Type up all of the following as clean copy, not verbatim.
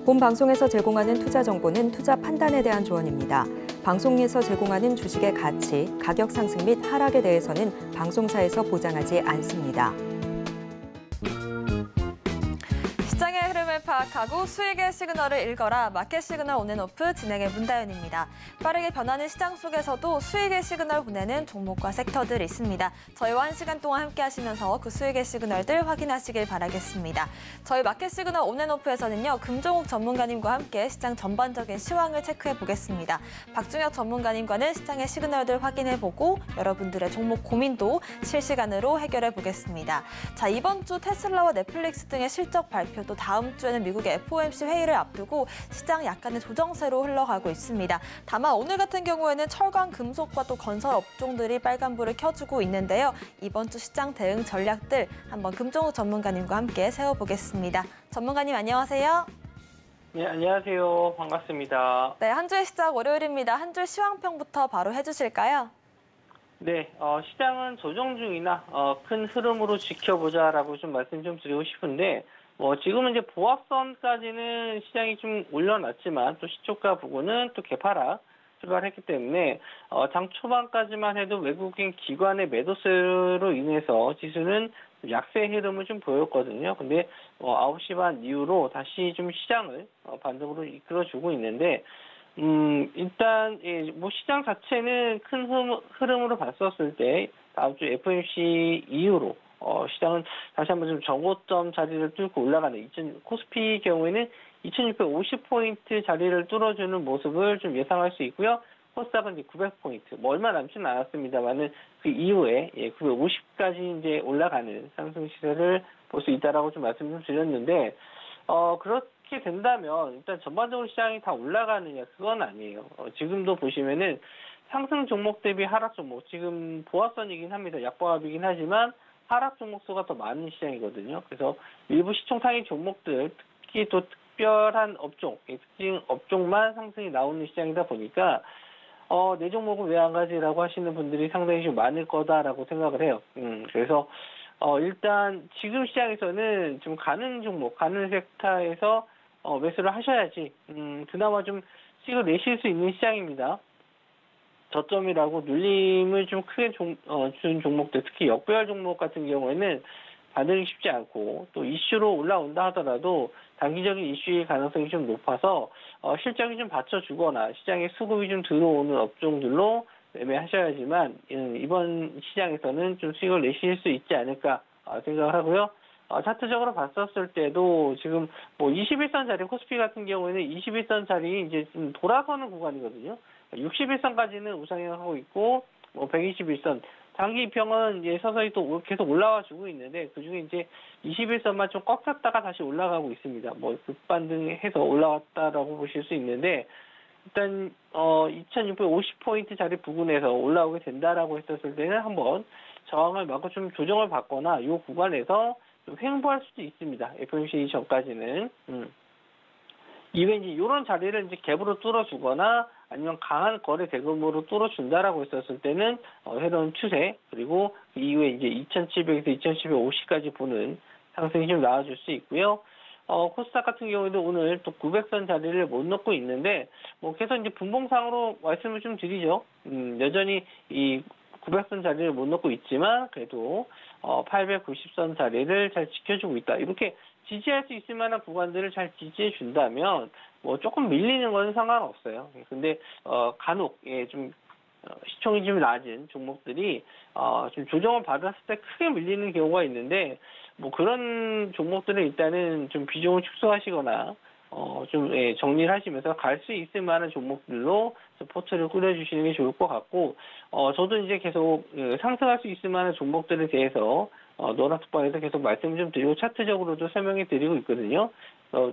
본 방송에서 제공하는 투자 정보는 투자 판단에 대한 조언입니다. 방송에서 제공하는 주식의 가치, 가격 상승 및 하락에 대해서는 방송사에서 보장하지 않습니다. 시장의 흐름을 파악하고 수익의 시그널을 읽어라. 마켓 시그널 온앤오프 진행의 문다연입니다. 빠르게 변하는 시장 속에서도 수익의 시그널 보내는 종목과 섹터들 있습니다. 저희와 1시간 동안 함께 하시면서 그 수익의 시그널들 확인하시길 바라겠습니다. 저희 마켓 시그널 온앤오프에서는요, 금종욱 전문가님과 함께 시장 전반적인 시황을 체크해 보겠습니다. 박중혁 전문가님과는 시장의 시그널들 확인해보고 여러분들의 종목 고민도 실시간으로 해결해 보겠습니다. 자, 이번 주 테슬라와 넷플릭스 등의 실적 발표, 또 다음 주에는 미국의 FOMC 회의를 앞두고 시장 약간의 조정세로 흘러가고 있습니다. 다만 오늘 같은 경우에는 철강, 금속과 또 건설 업종들이 빨간불을 켜주고 있는데요. 이번 주 시장 대응 전략들 한번 금종욱 전문가님과 함께 세워보겠습니다. 전문가님 안녕하세요. 네, 안녕하세요. 반갑습니다. 네, 한 주의 시작 월요일입니다. 한 주 시황평부터 바로 해주실까요? 네, 시장은 조정 중이나 큰 흐름으로 지켜보자라고 좀 말씀 좀 드리고 싶은데, 지금은 이제 보합선까지는 시장이 좀 올려놨지만 또 시초가 부근은 또 개파락 출발했기 때문에 장 초반까지만 해도 외국인 기관의 매도세로 인해서 지수는 약세 흐름을 좀 보였거든요. 근데 9시 반 이후로 다시 좀 시장을 반등으로 이끌어주고 있는데, 일단 시장 자체는 큰 흐름으로 봤었을 때 다음 주 FOMC 이후로 시장은 다시 한번 좀 정고점 자리를 뚫고 올라가는 코스피 경우에는 2650포인트 자리를 뚫어주는 모습을 좀 예상할 수 있고요. 코스닥은 이제 900포인트, 얼마 남지는 않았습니다만은 그 이후에 950까지 이제 올라가는 상승 시세를 볼 수 있다라고 좀 말씀 좀 드렸는데, 그렇게 된다면 일단 전반적으로 시장이 다 올라가느냐, 그건 아니에요. 지금도 보시면은 상승 종목 대비 하락 종목, 지금 보합선이긴 합니다. 약보합이긴 하지만 하락 종목 수가 더 많은 시장이거든요. 그래서 일부 시총 상위 종목들, 특히 또 특별한 업종, 특징 업종만 상승이 나오는 시장이다 보니까 내 종목은 왜 안 가지라고 하시는 분들이 상당히 좀 많을 거다라고 생각을 해요. 그래서 일단 지금 시장에서는 좀 가는 종목, 가는 섹터에서 매수를 하셔야지 그나마 좀 수익을 내실 수 있는 시장입니다. 저점이라고 눌림을 좀 크게 준 종목들, 특히 역배열 종목 같은 경우에는 반등이 쉽지 않고 또 이슈로 올라온다 하더라도 단기적인 이슈의 가능성이 좀 높아서 실적이 좀 받쳐주거나 시장에 수급이 좀 들어오는 업종들로 매매하셔야지만 이번 시장에서는 좀 수익을 내실 수 있지 않을까 생각을 하고요. 차트적으로 봤었을 때도 지금 21선 자리, 코스피 같은 경우에는 21선 자리 이제 좀 돌아서는 구간이거든요. 61선까지는 우상향하고 있고, 121선. 단기 이평은 이제 서서히 또 계속 올라와 주고 있는데, 그 중에 이제 21선만 좀 꺾였다가 다시 올라가고 있습니다. 급반등해서 올라왔다라고 보실 수 있는데, 일단, 2650포인트 자리 부근에서 올라오게 된다라고 했었을 때는 한번 저항을 막고 좀 조정을 받거나, 이 구간에서 좀 횡보할 수도 있습니다. FOMC 전까지는. 이외에 이제 이런 자리를 이제 갭으로 뚫어주거나 아니면 강한 거래 대금으로 뚫어준다라고 했었을 때는 새로운 추세, 그리고 그 이후에 이제 2700에서 2750까지 보는 상승이 좀 나와줄 수 있고요. 코스닥 같은 경우에도 오늘 또 900선 자리를 못 넣고 있는데, 계속 이제 분봉상으로 말씀을 좀 드리죠. 여전히 이 900선 자리를 못 넣고 있지만, 그래도 890선 자리를 잘 지켜주고 있다. 이렇게 지지할 수 있을 만한 구간들을 잘 지지해 준다면 조금 밀리는 건 상관없어요. 근데 간혹 좀 시총이 좀 낮은 종목들이 좀 조정을 받았을 때 크게 밀리는 경우가 있는데, 그런 종목들은 일단은 좀 비중을 축소하시거나 좀 정리를 하시면서 갈 수 있을 만한 종목들로 포트를 꾸려주시는 게 좋을 것 같고, 저도 이제 계속 상승할 수 있을 만한 종목들에 대해서 노란톡방에서 계속 말씀을 좀 드리고 차트적으로도 설명해 드리고 있거든요.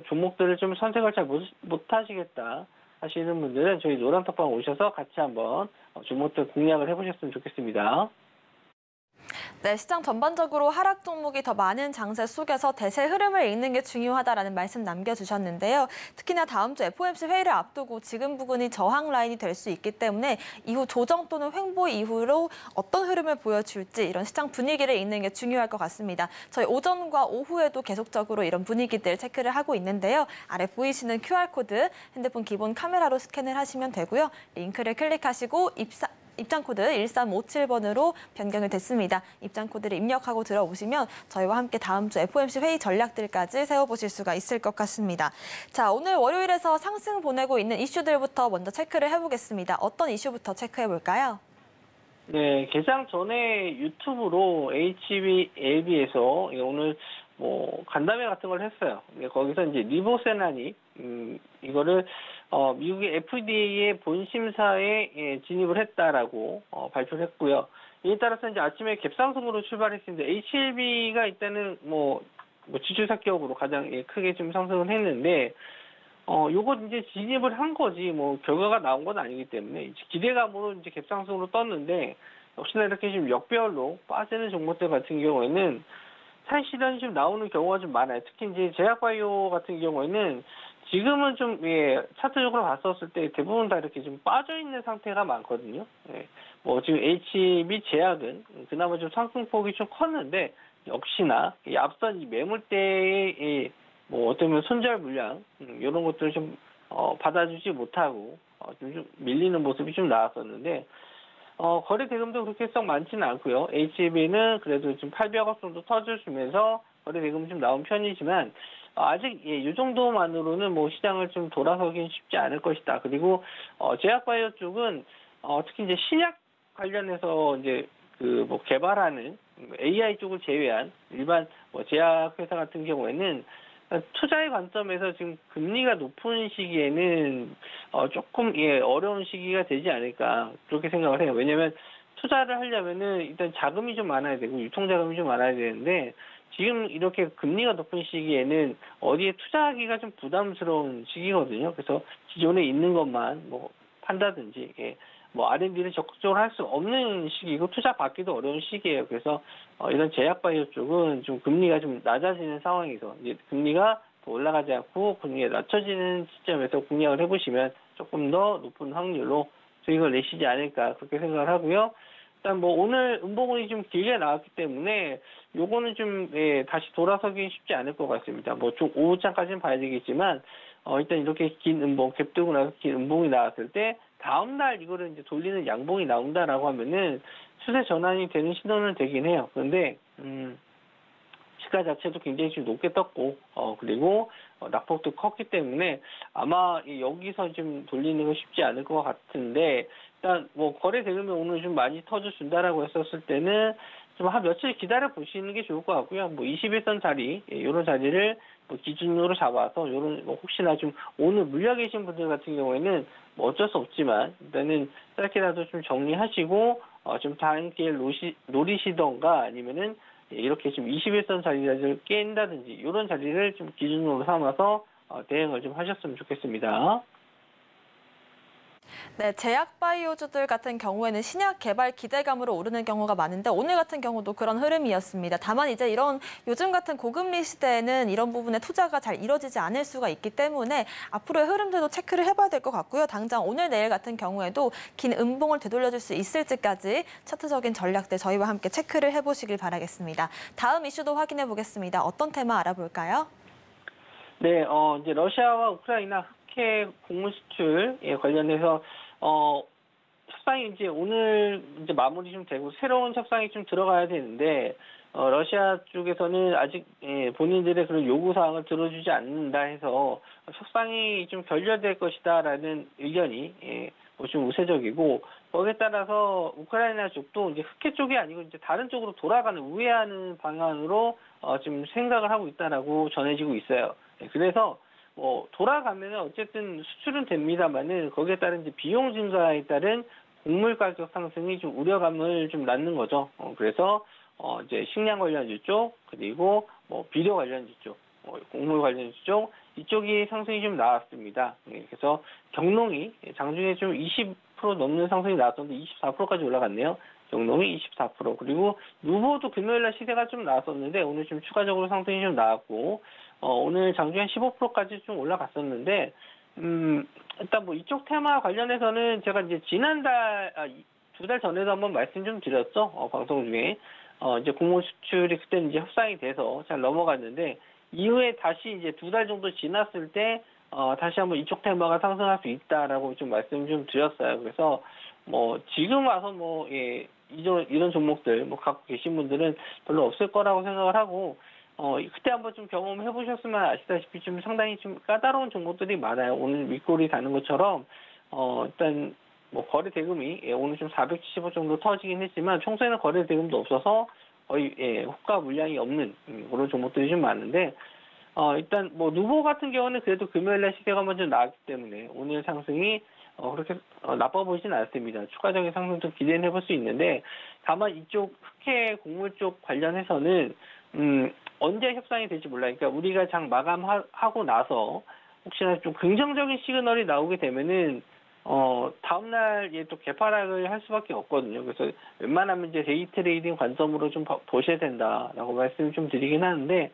종목들을 좀 선택을 잘 못 하시겠다 하시는 분들은 저희 노란톡방 오셔서 같이 한번 종목들 공략을 해보셨으면 좋겠습니다. 네, 시장 전반적으로 하락 종목이 더 많은 장세 속에서 대세 흐름을 읽는 게 중요하다라는 말씀 남겨주셨는데요. 특히나 다음 주 FOMC 회의를 앞두고 지금 부근이 저항 라인이 될 수 있기 때문에 이후 조정 또는 횡보 이후로 어떤 흐름을 보여줄지 이런 시장 분위기를 읽는 게 중요할 것 같습니다. 저희 오전과 오후에도 계속적으로 이런 분위기들 체크를 하고 있는데요. 아래 보이시는 QR코드 핸드폰 기본 카메라로 스캔을 하시면 되고요. 링크를 클릭하시고 입장 코드 1357번으로 변경이 됐습니다. 입장 코드를 입력하고 들어오시면 저희와 함께 다음 주 FOMC 회의 전략들까지 세워보실 수가 있을 것 같습니다. 자, 오늘 월요일에서 상승 보내고 있는 이슈들부터 먼저 체크를 해보겠습니다. 어떤 이슈부터 체크해볼까요? 네, 개장 전에 유튜브로 HBLB에서 오늘 간담회 같은 걸 했어요. 거기서 이제 리보세난이 이거를 미국의 FDA의 본심사에 진입을 했다라고 발표를 했고요. 이에 따라서 이제 아침에 갭상승으로 출발했습니다. HLB가 일단은 지주사 기업으로 가장 크게 좀 상승을 했는데 요거 이제 진입을 한 거지 결과가 나온 건 아니기 때문에 기대감으로 이제 갭상승으로 떴는데 역시나 이렇게 지금 역별로 빠지는 종목들 같은 경우에는 사실은 지금 나오는 경우가 좀 많아요. 특히 이제 제약바이오 같은 경우에는 지금은 좀 차트적으로 봤었을 때 대부분 다 이렇게 좀 빠져 있는 상태가 많거든요. 지금 HB 제약은 그나마 좀 상승폭이 좀 컸는데 역시나 앞선 이 매물대의 어쩌면 손절 물량 이런 것들을 좀 받아주지 못하고 좀 밀리는 모습이 좀 나왔었는데 거래 대금도 그렇게 썩 많지는 않고요. HB는 그래도 좀 800억 정도 터져주면서 거래 대금이 좀 나온 편이지만 아직 이 정도만으로는 시장을 좀 돌아서긴 쉽지 않을 것이다. 그리고 제약바이오 쪽은 특히 이제 신약 관련해서 이제 개발하는 AI 쪽을 제외한 일반 제약회사 같은 경우에는 투자의 관점에서 지금 금리가 높은 시기에는 조금 어려운 시기가 되지 않을까 그렇게 생각을 해요. 왜냐하면 투자를 하려면은 일단 자금이 좀 많아야 되고 유통자금이 좀 많아야 되는데 지금 이렇게 금리가 높은 시기에는 어디에 투자하기가 좀 부담스러운 시기거든요. 그래서 기존에 있는 것만 판다든지 R&D를 적극적으로 할 수 없는 시기고 투자 받기도 어려운 시기예요. 그래서 이런 제약바이오 쪽은 좀 금리가 좀 낮아지는 상황에서 이제 금리가 더 올라가지 않고 금리가 낮춰지는 시점에서 공략을 해보시면 조금 더 높은 확률로 수익을 내시지 않을까 그렇게 생각을 하고요. 일단 오늘 음봉이 좀 길게 나왔기 때문에 요거는 좀 다시 돌아서기 쉽지 않을 것 같습니다. 좀 오후장까지는 봐야 되겠지만 일단 이렇게 긴 음봉 갭 뜨고 나서 긴 음봉이 나왔을 때 다음 날 이거를 이제 돌리는 양봉이 나온다라고 하면은 추세 전환이 되는 신호는 되긴 해요. 그런데 시가 자체도 굉장히 좀 높게 떴고 그리고 낙폭도 컸기 때문에 아마 여기서 좀 돌리는 건 쉽지 않을 것 같은데 일단 거래 대금이 오늘 좀 많이 터져준다라고 했었을 때는 좀 한 며칠 기다려 보시는 게 좋을 것 같고요. 21선 자리 이런 자리를 기준으로 잡아서 요런 혹시나 좀 오늘 물려 계신 분들 같은 경우에는 어쩔 수 없지만 일단은 짧게라도 좀 정리하시고 좀 다른 기회를 노리시던가 아니면은 이렇게 좀 21선 자리를 깬다든지 이런 자리를 좀 기준으로 삼아서 대응을 좀 하셨으면 좋겠습니다. 네, 제약바이오주들 같은 경우에는 신약 개발 기대감으로 오르는 경우가 많은데 오늘 같은 경우도 그런 흐름이었습니다. 다만 이제 이런 요즘 같은 고금리 시대에는 이런 부분에 투자가 잘 이뤄지지 않을 수가 있기 때문에 앞으로의 흐름들도 체크를 해봐야 될 것 같고요. 당장 오늘 내일 같은 경우에도 긴 음봉을 되돌려줄 수 있을지까지 차트적인 전략들 저희와 함께 체크를 해보시길 바라겠습니다. 다음 이슈도 확인해 보겠습니다. 어떤 테마 알아볼까요? 네, 이제 러시아와 우크라이나 흑해 곡물 수출에 관련해서 협상이 이제 오늘 이제 마무리 좀 되고 새로운 협상이 좀 들어가야 되는데 러시아 쪽에서는 아직 본인들의 그런 요구 사항을 들어주지 않는다 해서 협상이 좀 결렬될 것이다라는 의견이 좀 우세적이고 거기에 따라서 우크라이나 쪽도 이제 흑해 쪽이 아니고 이제 다른 쪽으로 돌아가는 우회하는 방안으로 지금 생각을 하고 있다라고 전해지고 있어요. 그래서 돌아가면은 어쨌든 수출은 됩니다만은 거기에 따른 이제 비용 증가에 따른 곡물 가격 상승이 좀 우려감을 좀 낳는 거죠. 그래서 이제 식량 관련주 쪽 그리고 비료 관련주 쪽, 곡물 관련주 쪽 이쪽이 상승이 좀 나왔습니다. 그래서 경농이 장중에 좀 20% 넘는 상승이 나왔던데 24%까지 올라갔네요. 영농이 24%, 그리고 누보도 금요일날 시세가 좀 나왔었는데 오늘 좀 추가적으로 상승이 좀 나왔고, 오늘 장중에 한 15%까지 좀 올라갔었는데, 일단 뭐 이쪽 테마 관련해서는 제가 이제 지난달, 2달 전에도 한번 말씀 좀 드렸죠. 방송 중에. 이제 공모 수출이 그때는 이제 협상이 돼서 잘 넘어갔는데, 이후에 다시 이제 2달 정도 지났을 때, 다시 한번 이쪽 테마가 상승할 수 있다라고 좀 말씀 좀 드렸어요. 그래서 뭐 지금 와서 뭐 예, 이런 종목들 뭐 갖고 계신 분들은 별로 없을 거라고 생각을 하고, 그때 한번 좀 경험해 보셨으면 아시다시피 좀 상당히 좀 까다로운 종목들이 많아요. 오늘 윗골이 가는 것처럼 일단 뭐 거래 대금이 오늘 좀 470억 정도 터지긴 했지만 평소에는 거래 대금도 없어서 거의 호가 물량이 없는 그런 종목들이 좀 많은데, 일단 뭐 누보 같은 경우는 그래도 금요일날 시세가 먼저 나왔기 때문에 오늘 상승이 그렇게 나빠 보이진 않습니다. 추가적인 상승도 기대는 해볼 수 있는데, 다만 이쪽 흑해 곡물 쪽 관련해서는 언제 협상이 될지 몰라요. 그러니까 우리가 장 마감하고 나서 혹시나 좀 긍정적인 시그널이 나오게 되면은 다음날 또 개파락을 할 수밖에 없거든요. 그래서 웬만하면 이제 데이 트레이딩 관점으로 좀 보셔야 된다라고 말씀을 좀 드리긴 하는데,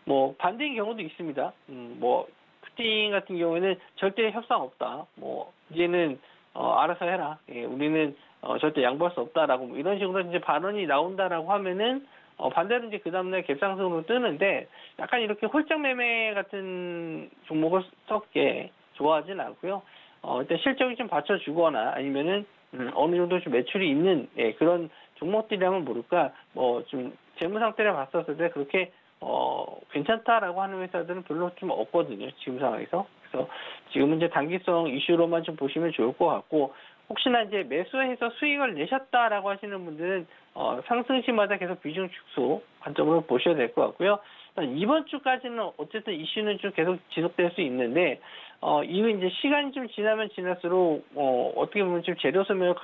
뭐 반대인 경우도 있습니다. 뭐 푸틴 같은 경우에는 절대 협상 없다. 뭐 이제는 알아서 해라. 예, 우리는 절대 양보할 수 없다라고 뭐 이런 식으로 이제 발언이 나온다라고 하면은 반대로 이제 그 다음날 갭상승으로 뜨는데, 약간 이렇게 홀짝 매매 같은 종목을 썩게 좋아하진 않고요. 일단 실적이 좀 받쳐주거나 아니면은 어느 정도 좀 매출이 있는 그런 종목들이라면 모를까 뭐 좀 재무 상태를 봤었을 때 그렇게 괜찮다라고 하는 회사들은 별로 좀 없거든요, 지금 상황에서. 그래서 지금은 이제 단기성 이슈로만 좀 보시면 좋을 것 같고, 혹시나 이제 매수해서 수익을 내셨다라고 하시는 분들은 상승 시마다 계속 비중 축소 관점으로 보셔야 될 것 같고요. 이번 주까지는 어쨌든 이슈는 좀 계속 지속될 수 있는데, 이후 이제 시간이 좀 지나면 지날수록 어떻게 보면 좀 재료 소멸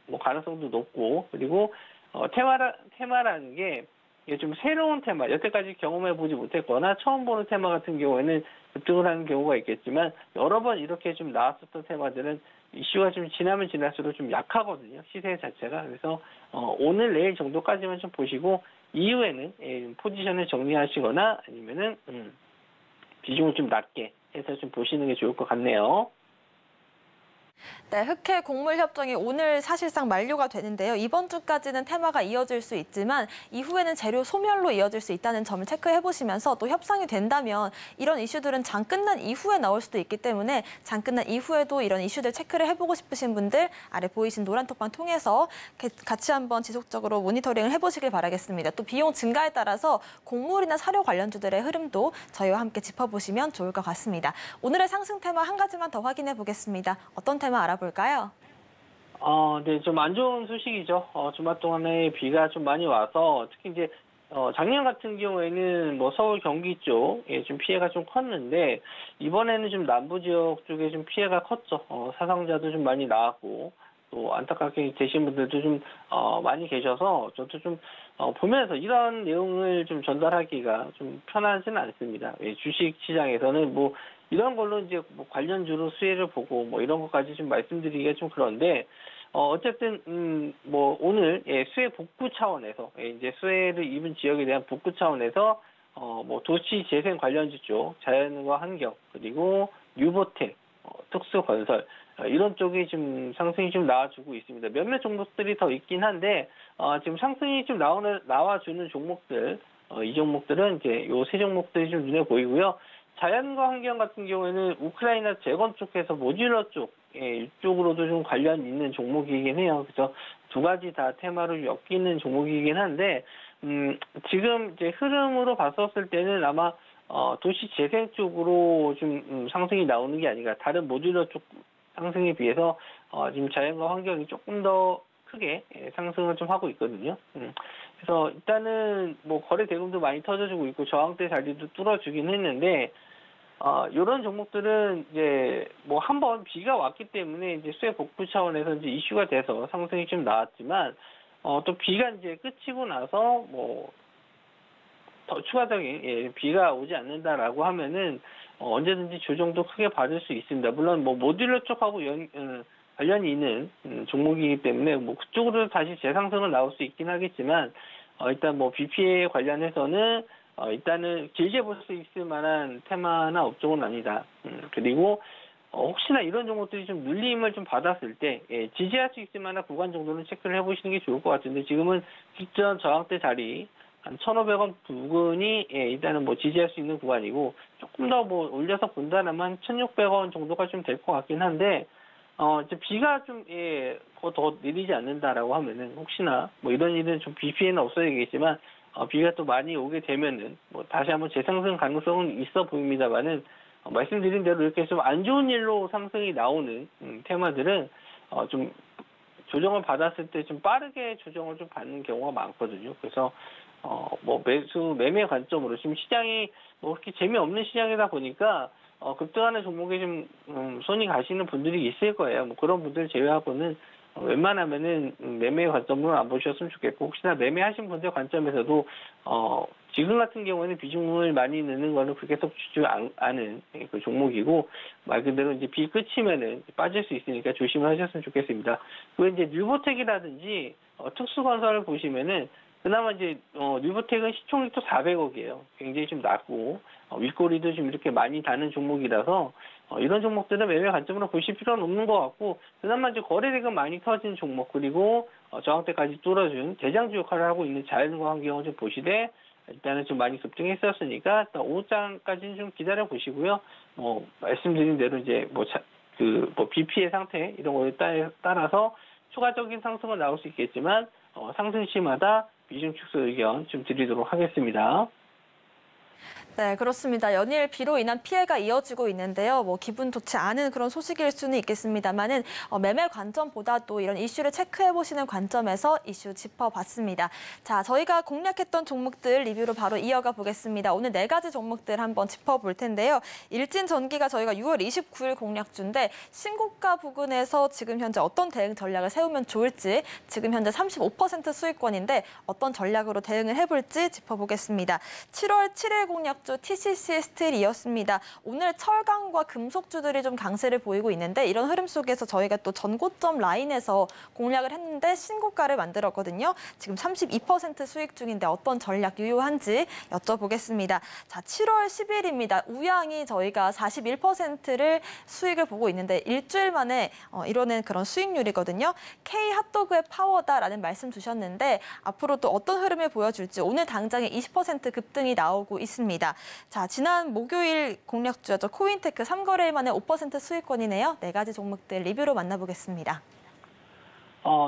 뭐 가능성도 높고, 그리고 테마라는 게 이게 좀 새로운 테마, 여태까지 경험해 보지 못했거나 처음 보는 테마 같은 경우에는 급등을 하는 경우가 있겠지만, 여러 번 이렇게 좀 나왔었던 테마들은 이슈가 좀 지나면 지날수록 좀 약하거든요, 시세 자체가. 그래서 오늘 내일 정도까지만 좀 보시고 이후에는 포지션을 정리하시거나 아니면은 비중을 좀 낮게 해서 좀 보시는 게 좋을 것 같네요. 네, 흑해 곡물 협정이 오늘 사실상 만료가 되는데요. 이번 주까지는 테마가 이어질 수 있지만 이후에는 재료 소멸로 이어질 수 있다는 점을 체크해 보시면서, 또 협상이 된다면 이런 이슈들은 장 끝난 이후에 나올 수도 있기 때문에 장 끝난 이후에도 이런 이슈들 체크를 해보고 싶으신 분들 아래 보이신 노란 톡방 통해서 같이 한번 지속적으로 모니터링을 해보시길 바라겠습니다. 또 비용 증가에 따라서 곡물이나 사료 관련주들의 흐름도 저희와 함께 짚어보시면 좋을 것 같습니다. 오늘의 상승 테마 한 가지만 더 확인해 보겠습니다. 어떤 테마 알아볼까요? 네, 좀 안 좋은 소식이죠. 주말 동안에 비가 좀 많이 와서 특히 이제 작년 같은 경우에는 뭐 서울 경기 쪽에 좀 피해가 좀 컸는데, 이번에는 좀 남부 지역 쪽에 좀 피해가 컸죠. 사상자도 좀 많이 나왔고, 또 안타깝게 되신 분들도 좀 많이 계셔서 저도 좀 보면서 이런 내용을 좀 전달하기가 좀 편하지는 않습니다. 주식 시장에서는 뭐 이런 걸로 이제 뭐 관련주로 수혜를 보고 뭐 이런 것까지 좀 말씀드리기가 좀 그런데, 어쨌든 뭐 오늘 수혜 복구 차원에서 이제 수혜를 입은 지역에 대한 복구 차원에서 뭐 도시 재생 관련주 쪽, 자연과 환경, 그리고 뉴보텍, 특수건설 이런 쪽이 지금 상승이 좀 나와주고 있습니다. 몇몇 종목들이 더 있긴 한데 지금 상승이 좀 나와주는 종목들, 이 종목들은 이제 요 세 종목들이 좀 눈에 보이고요. 자연과 환경 같은 경우에는 우크라이나 재건 쪽에서 모듈러 쪽, 이쪽으로도 좀 관련 있는 종목이긴 해요. 그래서 두 가지 다 테마로 엮이는 종목이긴 한데, 지금 이제 흐름으로 봤었을 때는 아마 도시 재생 쪽으로 좀 상승이 나오는 게 아닌가. 다른 모듈러 쪽 상승에 비해서 지금 자연과 환경이 조금 더 크게 상승을 좀 하고 있거든요. 그래서 일단은 뭐 거래 대금도 많이 터져주고 있고 저항대 자리도 뚫어주긴 했는데, 이런 종목들은 이제 뭐 한번 비가 왔기 때문에 이제 수혜 복구 차원에서 이제 이슈가 돼서 상승이 좀 나왔지만, 또 비가 이제 끝이고 나서 뭐 더 추가적인 비가 오지 않는다라고 하면은 언제든지 조정도 크게 받을 수 있습니다. 물론 뭐 모듈러 쪽하고 관련이 있는 종목이기 때문에 뭐 그쪽으로 다시 재상승은 나올 수 있긴 하겠지만 일단 뭐 BPA 관련해서는 일단은 길게 볼 수 있을 만한 테마나 업종은 아니다. 그리고 혹시나 이런 종목들이 좀 눌림을 좀 받았을 때 지지할 수 있을 만한 구간 정도는 체크를 해보시는 게 좋을 것 같은데 지금은 직전 저항대 자리 한 1,500원 부근이 일단은 뭐 지지할 수 있는 구간이고 조금 더 뭐 올려서 본다면 1,600원 정도가 좀 될 것 같긴 한데 이제 비가 좀 더 내리지 않는다라고 하면은 혹시나 뭐 이런 일은 좀 비 피해는 없어야겠지만 비가 또 많이 오게 되면은 뭐 다시 한번 재상승 가능성은 있어 보입니다만은 말씀드린 대로 이렇게 좀 안 좋은 일로 상승이 나오는 테마들은 좀 조정을 받았을 때 좀 빠르게 조정을 좀 받는 경우가 많거든요. 그래서 뭐 매매 관점으로 지금 시장이 뭐 그렇게 재미없는 시장이다 보니까 급등하는 종목에 좀 손이 가시는 분들이 있을 거예요. 뭐 그런 분들 제외하고는 웬만하면은 매매 관점으로 안 보셨으면 좋겠고 혹시나 매매하신 분들 관점에서도 지금 같은 경우에는 비중을 많이 넣는 거는 그렇게 썩 주지 않은 그 종목이고 말 그대로 이제 비 끝이면은 빠질 수 있으니까 조심을 하셨으면 좋겠습니다. 그리고 이제 뉴보텍이라든지 특수건설을 보시면은 그나마 이제 뉴보텍은 시총이 또 400억이에요. 굉장히 좀 낮고 윗꼬리도 좀 이렇게 많이 다는 종목이라서 이런 종목들은 매매 관점으로 보실 필요는 없는 것 같고 그나마 이제 거래대금 많이 터진 종목 그리고 저항대까지 뚫어준 대장주 역할을 하고 있는 자연과 환경을 좀 보시되 일단은 좀 많이 급등했었으니까 일단 5장까지는 좀 기다려 보시고요. 뭐 말씀드린 대로 이제 뭐 BP의 상태 이런 거에 따라서 추가적인 상승은 나올 수 있겠지만 상승 시마다 비중 축소 의견 좀 드리도록 하겠습니다. 네, 그렇습니다. 연일 비로 인한 피해가 이어지고 있는데요. 뭐 기분 좋지 않은 그런 소식일 수는 있겠습니다만은 매매 관점보다도 이런 이슈를 체크해 보시는 관점에서 이슈 짚어봤습니다. 자, 저희가 공략했던 종목들 리뷰로 바로 이어가 보겠습니다. 오늘 4가지 종목들 한번 짚어볼 텐데요. 일진전기가 저희가 6월 29일 공략주인데 신고가 부근에서 지금 현재 어떤 대응 전략을 세우면 좋을지 지금 현재 35% 수익권인데 어떤 전략으로 대응을 해볼지 짚어보겠습니다. 7월 7일 공략 TCC 스틸이었습니다. 오늘 철강과 금속주들이 좀 강세를 보이고 있는데 이런 흐름 속에서 저희가 또 전고점 라인에서 공략을 했는데 신고가를 만들었거든요. 지금 32% 수익 중인데 어떤 전략 유효한지 여쭤보겠습니다. 자, 7월 10일입니다. 우양이 저희가 41%를 수익을 보고 있는데 일주일 만에 이뤄낸 그런 수익률이거든요. K 핫도그의 파워다라는 말씀 주셨는데 앞으로 또 어떤 흐름을 보여줄지 오늘 당장에 20% 급등이 나오고 있습니다. 자, 지난 목요일 공략주였죠. 코인테크 3거래일 만에 5% 수익권이네요. 4가지 종목들 리뷰로 만나보겠습니다.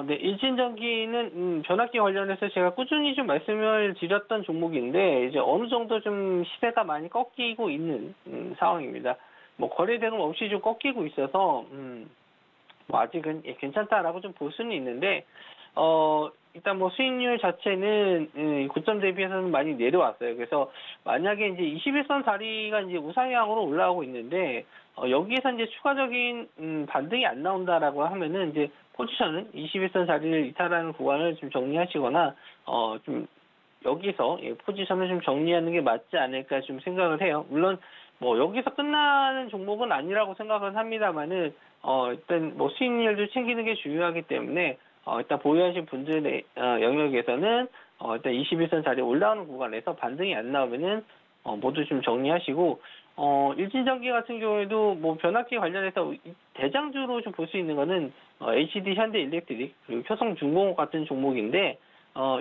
네, 일진전기는 변압기 관련해서 제가 꾸준히 좀 말씀을 드렸던 종목인데 이제 어느 정도 좀 시세가 많이 꺾이고 있는 상황입니다. 뭐 거래 대금 없이 좀 꺾이고 있어서 뭐 아직은 괜찮다라고 좀 볼 수는 있는데 일단 뭐 수익률 자체는 고점 대비해서는 많이 내려왔어요. 그래서 만약에 이제 21선 자리가 이제 우상향으로 올라오고 있는데 여기에서 이제 추가적인 반등이 안 나온다라고 하면은 이제 포지션은 21선 자리를 이탈하는 구간을 좀 정리하시거나 좀 여기서 포지션을 좀 정리하는 게 맞지 않을까 좀 생각을 해요. 물론 뭐 여기서 끝나는 종목은 아니라고 생각은 합니다만은 일단 뭐 수익률도 챙기는 게 중요하기 때문에 일단 보유하신 분들의 영역에서는 일단 21선 자리에 올라오는 구간에서 반등이 안 나오면은 모두 좀 정리하시고 일진전기 같은 경우에도 뭐 변압기 관련해서 대장주로 좀 볼 수 있는 거는 HD 현대일렉트릭 그리고 효성중공업 같은 종목인데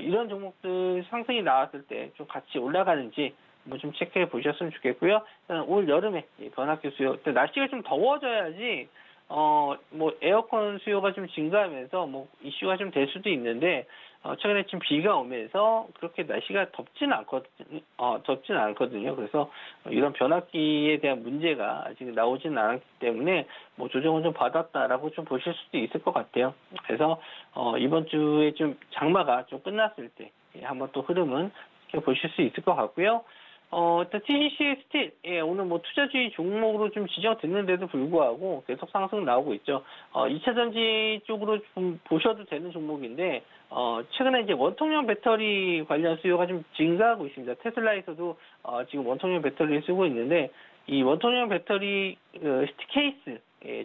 이런 종목들 상승이 나왔을 때 좀 같이 올라가는지 뭐 좀 체크해 보셨으면 좋겠고요. 올 여름에 변압기 수요, 날씨가 좀 더워져야지 뭐 에어컨 수요가 좀 증가하면서 뭐 이슈가 좀 될 수도 있는데 최근에 지금 비가 오면서 그렇게 날씨가 덥진 않거든요. 그래서 이런 변압기에 대한 문제가 아직 나오지는 않았기 때문에 뭐 조정을 좀 받았다라고 좀 보실 수도 있을 것 같아요. 그래서 이번 주에 좀 장마가 좀 끝났을 때 한번 또 흐름은 보실 수 있을 것 같고요. 일단 TCC 스틸, 오늘 뭐 투자주의 종목으로 좀 지정됐는데도 불구하고 계속 상승 나오고 있죠. 2차 전지 쪽으로 좀 보셔도 되는 종목인데, 최근에 이제 원통형 배터리 관련 수요가 좀 증가하고 있습니다. 테슬라에서도 지금 원통형 배터리를 쓰고 있는데, 이 원통형 배터리 케이스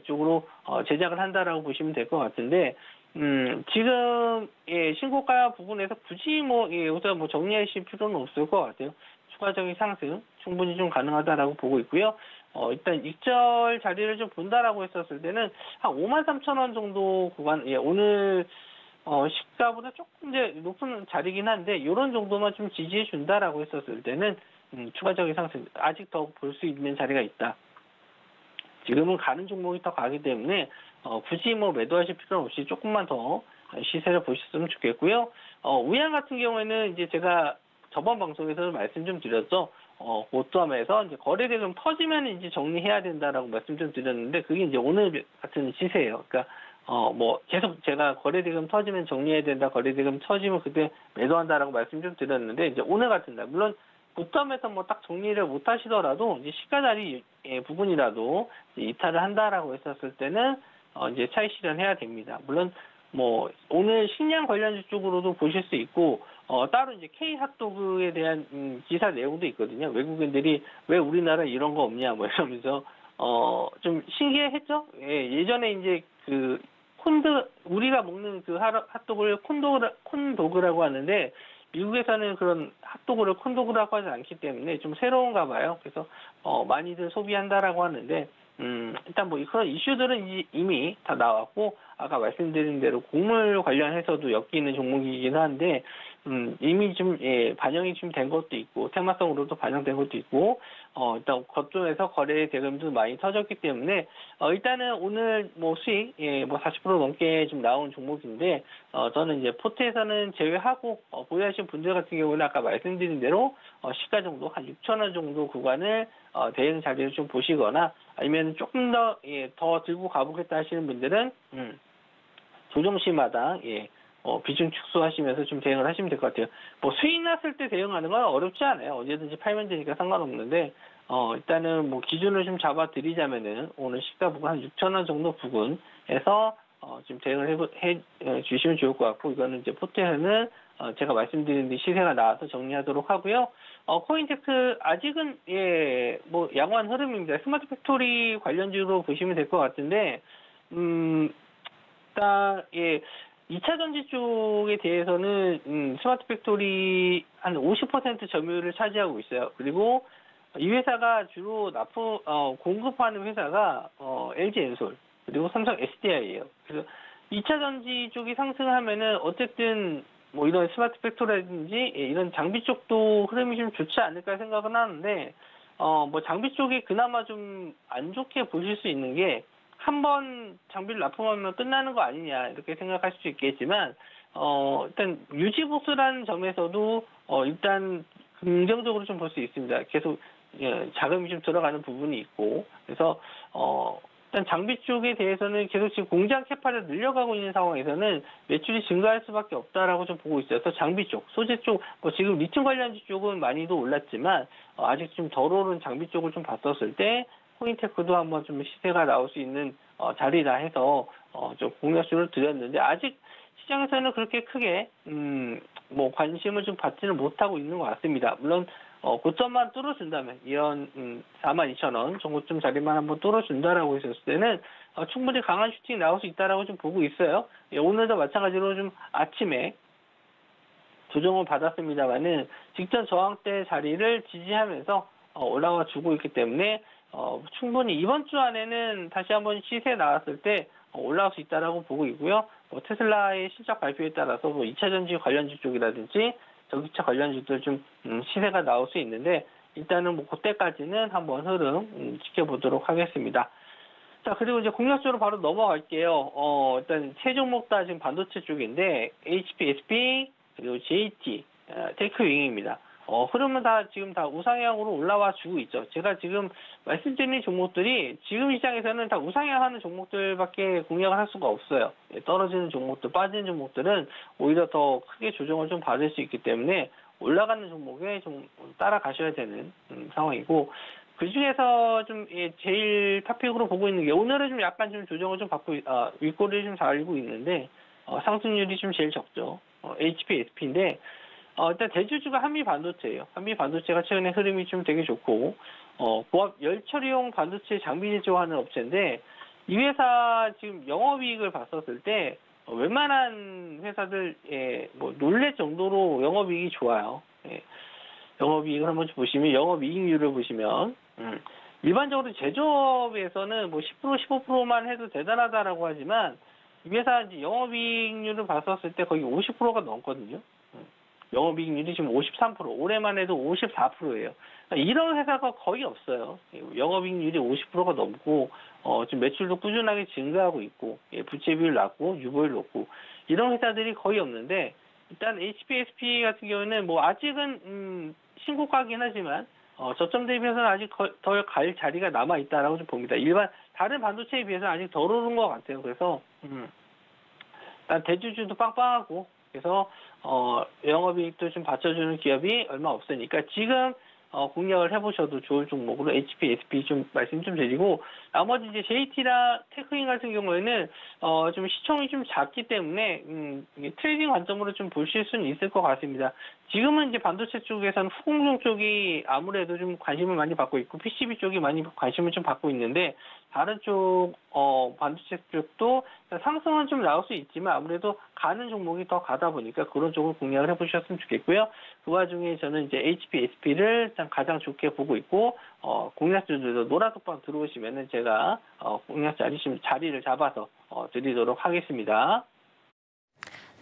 쪽으로 제작을 한다라고 보시면 될 것 같은데, 지금 신고가 부분에서 굳이 여기서 정리하실 필요는 없을 것 같아요. 추가적인 상승 충분히 좀 가능하다라고 보고 있고요. 일단 익절 자리를 좀 본다라고 했었을 때는 한 53,000원 정도 구간, 오늘 시가보다 조금 이제 높은 자리긴 한데 이런 정도만 좀 지지해 준다라고 했었을 때는 추가적인 상승 아직 더 볼 수 있는 자리가 있다. 지금은 가는 종목이 더 가기 때문에 굳이 매도하실 필요 없이 조금만 더 시세를 보셨으면 좋겠고요. 우양 같은 경우에는 이제 제가 저번 방송에서 말씀 좀 드렸죠. 고점에서 이제 거래대금 터지면 이제 정리해야 된다라고 말씀 좀 드렸는데 그게 이제 오늘 같은 시세예요. 그러니까 계속 제가 거래대금 터지면 정리해야 된다, 거래대금 터지면 그때 매도한다라고 말씀 좀 드렸는데 이제 오늘 같은 날 물론 고점에서 딱 정리를 못 하시더라도 이제 시가 자리 부분이라도 이탈을 한다라고 했었을 때는 이제 차익 실현해야 됩니다. 물론 오늘 식량 관련주 쪽으로도 보실 수 있고 따로 이제 K 핫도그에 대한 기사 내용도 있거든요. 외국인들이 왜 우리나라 이런 거 없냐 이러면서 좀 신기했죠. 예전에 이제 그 우리가 먹는 그 핫도그를 콘도그라고 하는데 미국에서는 그런 핫도그를 콘도그라고 하지 않기 때문에 좀 새로운가 봐요. 그래서 많이들 소비한다라고 하는데 일단 그런 이슈들은 이미 다 나왔고 아까 말씀드린 대로 곡물 관련해서도 엮이는 종목이긴 한데 이미 좀 반영이 좀 된 것도 있고 테마성으로도 반영된 것도 있고 일단 거점에서 거래 대금도 많이 터졌기 때문에 일단은 오늘 수익 40% 넘게 좀 나온 종목인데 저는 이제 포트에서는 제외하고 보유하신 분들 같은 경우는 아까 말씀드린 대로 시가 정도 한 6,000원 정도 구간을 대응 자리를 좀 보시거나 아니면 조금 더 들고 가보겠다 하시는 분들은 조정시마다 비중 축소하시면서 좀 대응을 하시면 될 것 같아요. 수익 났을 때 대응하는 건 어렵지 않아요. 언제든지 팔면 되니까 상관없는데 일단은 기준을 좀 잡아드리자면은 오늘 시가 부근 한 6,000원 정도 부근에서 좀 대응을 해 주시면 좋을 것 같고 이거는 이제 포트에는 제가 말씀드린 데 시세가 나와서 정리하도록 하고요. 코인테크 아직은 양호한 흐름입니다. 스마트 팩토리 관련주로 보시면 될 것 같은데 일단 2차 전지 쪽에 대해서는 스마트 팩토리 한 50% 점유율을 차지하고 있어요. 그리고 이 회사가 주로 공급하는 회사가 LG엔솔 그리고 삼성 SDI예요. 그래서 2차 전지 쪽이 상승하면은 어쨌든 이런 스마트 팩토리라든지 이런 장비 쪽도 흐름이 좀 좋지 않을까 생각은 하는데 장비 쪽이 그나마 좀 안 좋게 보실 수 있는 게 한 번 장비를 납품하면 끝나는 거 아니냐 이렇게 생각할 수 있겠지만 일단 유지보수라는 점에서도 일단 긍정적으로 좀 볼 수 있습니다. 계속 자금이 좀 들어가는 부분이 있고 그래서 일단 장비 쪽에 대해서는 계속 지금 공장 캐파를 늘려가고 있는 상황에서는 매출이 증가할 수밖에 없다라고 좀 보고 있어요. 그래서 장비 쪽, 소재 쪽, 지금 리튬 관련주 쪽은 많이도 올랐지만 아직 좀 덜 오른 장비 쪽을 좀 봤었을 때 코인테크도 한번 좀 시세가 나올 수 있는 자리라 해서 좀 공략수를 드렸는데 아직 시장에서는 그렇게 크게 관심을 좀 받지는 못하고 있는 것 같습니다. 물론 고점만 뚫어준다면 이런 42,000원 정도쯤 자리만 한번 뚫어준다라고 했었을 때는 충분히 강한 슈팅 나올 수 있다라고 좀 보고 있어요. 오늘도 마찬가지로 좀 아침에 조정을 받았습니다만은 직전 저항대 자리를 지지하면서 올라와 주고 있기 때문에 충분히 이번 주 안에는 다시 한번 시세 나왔을 때 올라올 수 있다라고 보고 있고요. 테슬라의 실적 발표에 따라서 2차 전지 관련주 쪽이라든지 전기차 관련주들 좀 시세가 나올 수 있는데 일단은 그때까지는 한번 흐름 지켜보도록 하겠습니다. 자, 그리고 이제 공략적으로 바로 넘어갈게요. 일단 세 종목 다 지금 반도체 쪽인데 HPSP 그리고 JT, 테크윙입니다. 흐름은 지금 다 우상향으로 올라와 주고 있죠. 제가 지금 말씀드린 종목들이 지금 시장에서는 다 우상향하는 종목들밖에 공략을 할 수가 없어요. 떨어지는 종목들, 빠지는 종목들은 오히려 더 크게 조정을 좀 받을 수 있기 때문에 올라가는 종목에 좀 따라가셔야 되는 상황이고 그 중에서 좀 제일 탑픽으로 보고 있는 게 오늘은 좀 약간 좀 조정을 좀 받고 윗꼬리를 좀 달고 있는데 상승률이 좀 제일 적죠. HPSP인데 일단 대주주가 한미반도체예요. 한미반도체가 최근에 흐름이 좀 되게 좋고 고압 열처리용 반도체 장비 제조하는 업체인데 이 회사 지금 영업이익을 봤었을 때 웬만한 회사들 뭐 놀랄 정도로 영업이익이 좋아요. 영업이익을 한번 보시면 영업이익률을 보시면 일반적으로 제조업에서는 뭐 10% 15%만 해도 대단하다라고 하지만 이 회사 이제 영업이익률을 봤었을 때 거의 50%가 넘거든요. 영업이익률이 지금 53%, 올해만 해도 54%예요. 이런 회사가 거의 없어요. 영업이익률이 50%가 넘고 지금 매출도 꾸준하게 증가하고 있고 부채 비율 낮고 유보율 높고 이런 회사들이 거의 없는데 일단 HPSP 같은 경우는 뭐 아직은 신고가긴 하지만 저점 대비해서는 아직 더 갈 자리가 남아 있다라고 좀 봅니다. 일반 다른 반도체에 비해서는 아직 덜 오른 것 같아요. 그래서 일단 대주주도 빵빵하고 그래서 영업이익도 좀 받쳐주는 기업이 얼마 없으니까 지금 공략을 해보셔도 좋을 종목으로 HPSP 좀 말씀 좀 드리고 나머지 이제 JT나 테크인 같은 경우에는 좀 시총이 좀 작기 때문에 트레이딩 관점으로 좀 보실 수는 있을 것 같습니다. 지금은 이제 반도체 쪽에서는 후공정 쪽이 아무래도 좀 관심을 많이 받고 있고 PCB 쪽이 많이 관심을 좀 받고 있는데 다른 쪽 반도체 쪽도 상승은 좀 나올 수 있지만 아무래도 가는 종목이 더 가다 보니까 그런 쪽을 공략을 해보셨으면 좋겠고요. 그 와중에 저는 이제 HPSP를 가장 좋게 보고 있고 공략주들도 노란톡방 들어오시면은 제가 공략 자리를 잡아서 드리도록 하겠습니다.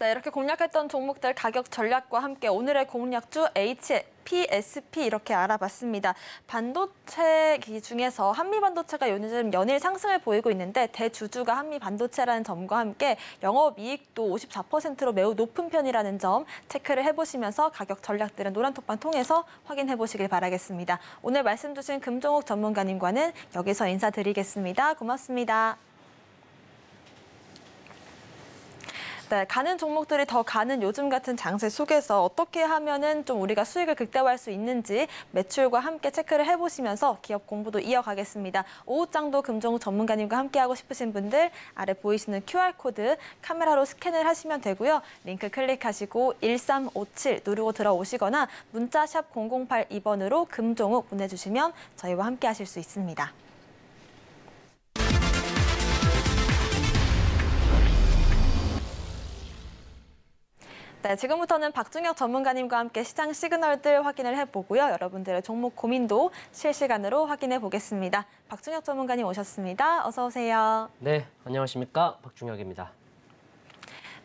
네, 이렇게 공략했던 종목들 가격 전략과 함께 오늘의 공략주 HPSP 이렇게 알아봤습니다. 반도체 중에서 한미반도체가 요즘 연일 상승을 보이고 있는데 대주주가 한미반도체라는 점과 함께 영업이익도 54%로 매우 높은 편이라는 점 체크를 해보시면서 가격 전략들은 노란톡방 통해서 확인해보시길 바라겠습니다. 오늘 말씀 주신 금종욱 전문가님과는 여기서 인사드리겠습니다. 고맙습니다. 네, 가는 종목들이 더 가는 요즘 같은 장세 속에서 어떻게 하면은 좀 우리가 수익을 극대화할 수 있는지 매출과 함께 체크를 해보시면서 기업 공부도 이어가겠습니다. 오후장도 금종욱 전문가님과 함께하고 싶으신 분들 아래 보이시는 QR코드 카메라로 스캔을 하시면 되고요. 링크 클릭하시고 1357 누르고 들어오시거나 문자 샵 0082번으로 금종욱 보내주시면 저희와 함께하실 수 있습니다. 네, 지금부터는 박중혁 전문가님과 함께 시장 시그널들 확인을 해보고요. 여러분들의 종목 고민도 실시간으로 확인해 보겠습니다. 박중혁 전문가님 오셨습니다. 어서 오세요. 네, 안녕하십니까. 박중혁입니다.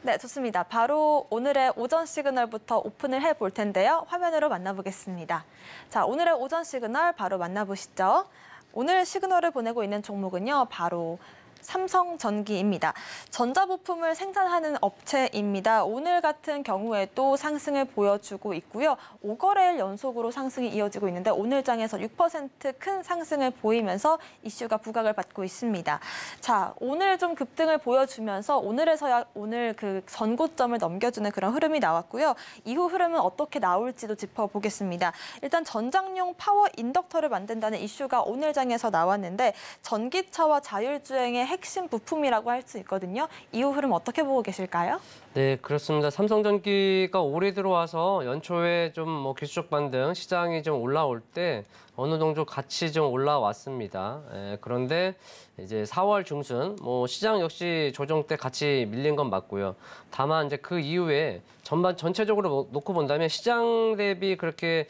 네, 좋습니다. 바로 오늘의 오전 시그널부터 오픈을 해볼 텐데요. 화면으로 만나보겠습니다. 자, 오늘의 오전 시그널 바로 만나보시죠. 오늘 시그널을 보내고 있는 종목은요. 바로 삼성전기입니다. 전자부품을 생산하는 업체입니다. 오늘 같은 경우에도 상승을 보여주고 있고요. 5거래일 연속으로 상승이 이어지고 있는데 오늘 장에서 6% 큰 상승을 보이면서 이슈가 부각을 받고 있습니다. 자, 오늘 좀 급등을 보여주면서 오늘에서야 오늘 그 전고점을 넘겨주는 그런 흐름이 나왔고요. 이후 흐름은 어떻게 나올지도 짚어보겠습니다. 일단 전장용 파워 인덕터를 만든다는 이슈가 오늘 장에서 나왔는데 전기차와 자율주행의 핵심 부품이라고 할 수 있거든요. 이후 흐름 어떻게 보고 계실까요? 네, 그렇습니다. 삼성전기가 올해 들어와서 연초에 좀 뭐 기술적 반등, 시장이 좀 올라올 때 어느 정도 같이 좀 올라왔습니다. 그런데 이제 4월 중순 뭐 시장 역시 조정 때 같이 밀린 건 맞고요. 다만 이제 그 이후에 전체적으로 놓고 본다면 시장 대비 그렇게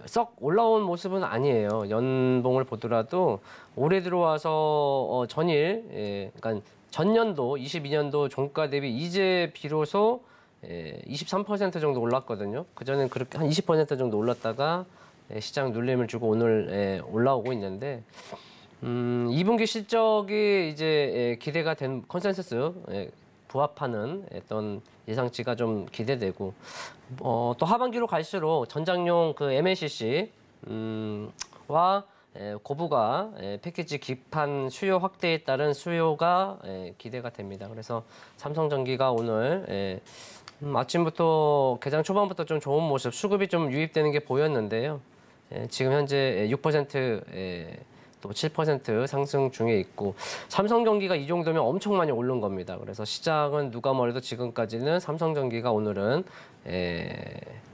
썩 올라온 모습은 아니에요. 연봉을 보더라도 올해 들어와서 그러니까 전년도 22년도 종가 대비 이제 비로소 23% 정도 올랐거든요. 그전엔 그렇게 한 20% 정도 올랐다가 시장 눌림을 주고 오늘 올라오고 있는데 2분기 실적이 이제 기대가 된 컨센서스 부합하는 어떤 예상치가 좀 기대되고 또 하반기로 갈수록 전장용 그 MLCC 와 고부가 패키지 기판 수요 확대에 따른 수요가 기대가 됩니다. 그래서 삼성전기가 오늘 아침부터 개장 초반부터 좀 좋은 모습, 수급이 좀 유입되는 게 보였는데요. 지금 현재 6% 또 7% 상승 중에 있고 삼성전기가 이 정도면 엄청 많이 오른 겁니다. 그래서 시장은 누가 뭐래도 지금까지는 삼성전기가 오늘은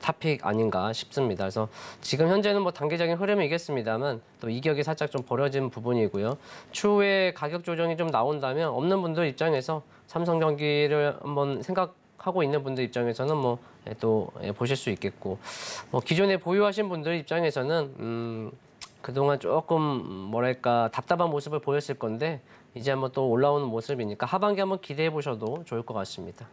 탑픽 아닌가 싶습니다. 그래서 지금 현재는 뭐 단기적인 흐름이겠습니다만 또 이격이 살짝 좀 벌어진 부분이고요. 추후에 가격 조정이 좀 나온다면 없는 분들 입장에서 삼성전기를 한번 생각하고 있는 분들 입장에서는 뭐 또 보실 수 있겠고 기존에 보유하신 분들 입장에서는 그동안 조금 뭐랄까 답답한 모습을 보였을 건데 이제 한번 또 올라오는 모습이니까 하반기 한번 기대해 보셔도 좋을 것 같습니다.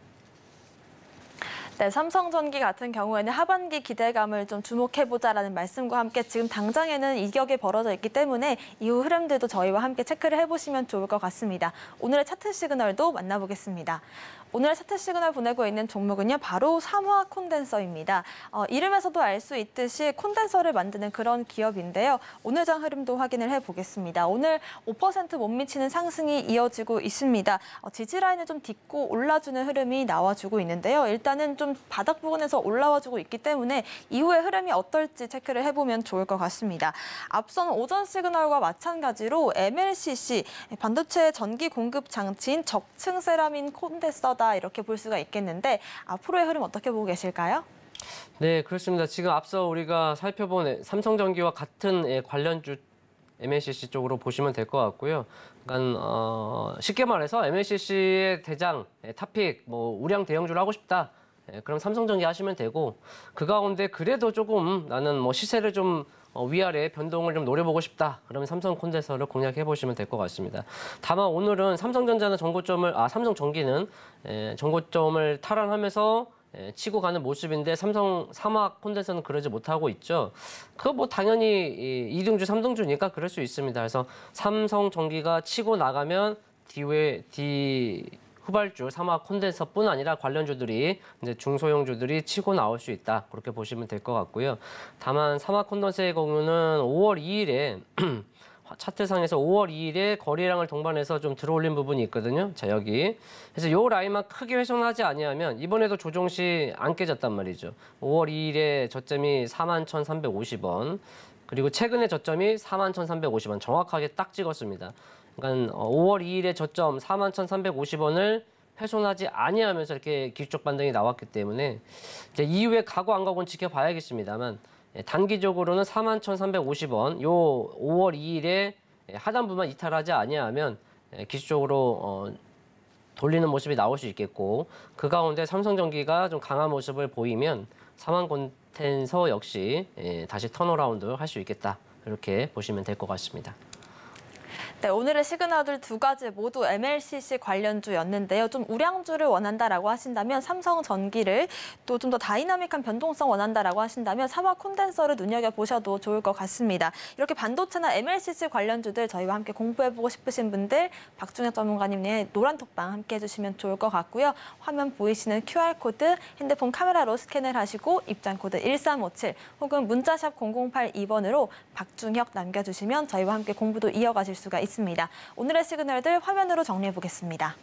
네, 삼성전기 같은 경우에는 하반기 기대감을 좀 주목해보자라는 말씀과 함께 지금 당장에는 이격이 벌어져 있기 때문에 이후 흐름들도 저희와 함께 체크를 해보시면 좋을 것 같습니다. 오늘의 차트 시그널도 만나보겠습니다. 오늘 차트 시그널 보내고 있는 종목은요, 바로 삼화 콘덴서입니다. 이름에서도 알 수 있듯이 콘덴서를 만드는 그런 기업인데요. 오늘 장 흐름도 확인을 해보겠습니다. 오늘 5% 못 미치는 상승이 이어지고 있습니다. 지지라인을 좀 딛고 올라주는 흐름이 나와주고 있는데요. 일단은 좀 바닥 부분에서 올라와주고 있기 때문에 이후의 흐름이 어떨지 체크를 해보면 좋을 것 같습니다. 앞선 오전 시그널과 마찬가지로 MLCC, 반도체 전기 공급 장치인 적층 세라민 콘덴서 이렇게 볼 수가 있겠는데 앞으로의 흐름 어떻게 보고 계실까요? 네, 그렇습니다. 지금 앞서 우리가 살펴본 삼성전기와 같은 관련주 MLCC 쪽으로 보시면 될 것 같고요. 그러니까 쉽게 말해서 MLCC의 대장, 탑픽, 우량 대형주를 하고 싶다. 그럼 삼성전기 하시면 되고 그 가운데 그래도 조금 나는 시세를 좀 위아래 변동을 좀 노려보고 싶다. 그러면 삼성 콘덴서를 공략해 보시면 될 것 같습니다. 다만 오늘은 삼성전기는 정고점을 탈환하면서 치고 가는 모습인데 삼성 삼화 콘덴서는 그러지 못하고 있죠. 당연히 2등주, 3등주니까 그럴 수 있습니다. 그래서 삼성전기가 치고 나가면 후발주 삼화 콘덴서뿐 아니라 관련주들이 이제 중소형주들이 치고 나올 수 있다. 그렇게 보시면 될 것 같고요. 다만 삼화 콘덴서의 경우는 5월 2일에 차트상에서 5월 2일에 거래량을 동반해서 좀 들어올린 부분이 있거든요. 자, 여기. 그래서 요 라인만 크게 훼손하지 아니하면 이번에도 조정 시 안 깨졌단 말이죠. 5월 2일에 저점이 41,350원. 그리고 최근에 저점이 41,350원. 정확하게 딱 찍었습니다. 그러니까 5월 2일에 저점 41,350원을 훼손하지 아니하면서 이렇게 기술적 반등이 나왔기 때문에 이제 이후에 가고 안 가고는 지켜봐야겠습니다만 단기적으로는 41,350원 요 5월 2일에 하단부만 이탈하지 아니하면 기술적으로 돌리는 모습이 나올 수 있겠고 그 가운데 삼성전기가 좀 강한 모습을 보이면 삼화 콘덴서 역시 다시 턴어라운드 할 수 있겠다. 이렇게 보시면 될 것 같습니다. 네, 오늘의 시그널들 두 가지 모두 MLCC 관련주였는데요. 좀 우량주를 원한다라고 하신다면 삼성전기를 또 좀 더 다이나믹한 변동성 원한다라고 하신다면 삼화 콘덴서를 눈여겨보셔도 좋을 것 같습니다. 이렇게 반도체나 MLCC 관련주들 저희와 함께 공부해보고 싶으신 분들 박중혁 전문가님의 노란톡방 함께 해주시면 좋을 것 같고요. 화면 보이시는 QR코드 핸드폰 카메라로 스캔을 하시고 입장코드 1357 혹은 문자샵 0082번으로 박중혁 남겨주시면 저희와 함께 공부도 이어가실 수가 있습니다. 오늘의 시그널들 화면으로 정리해 보겠습니다.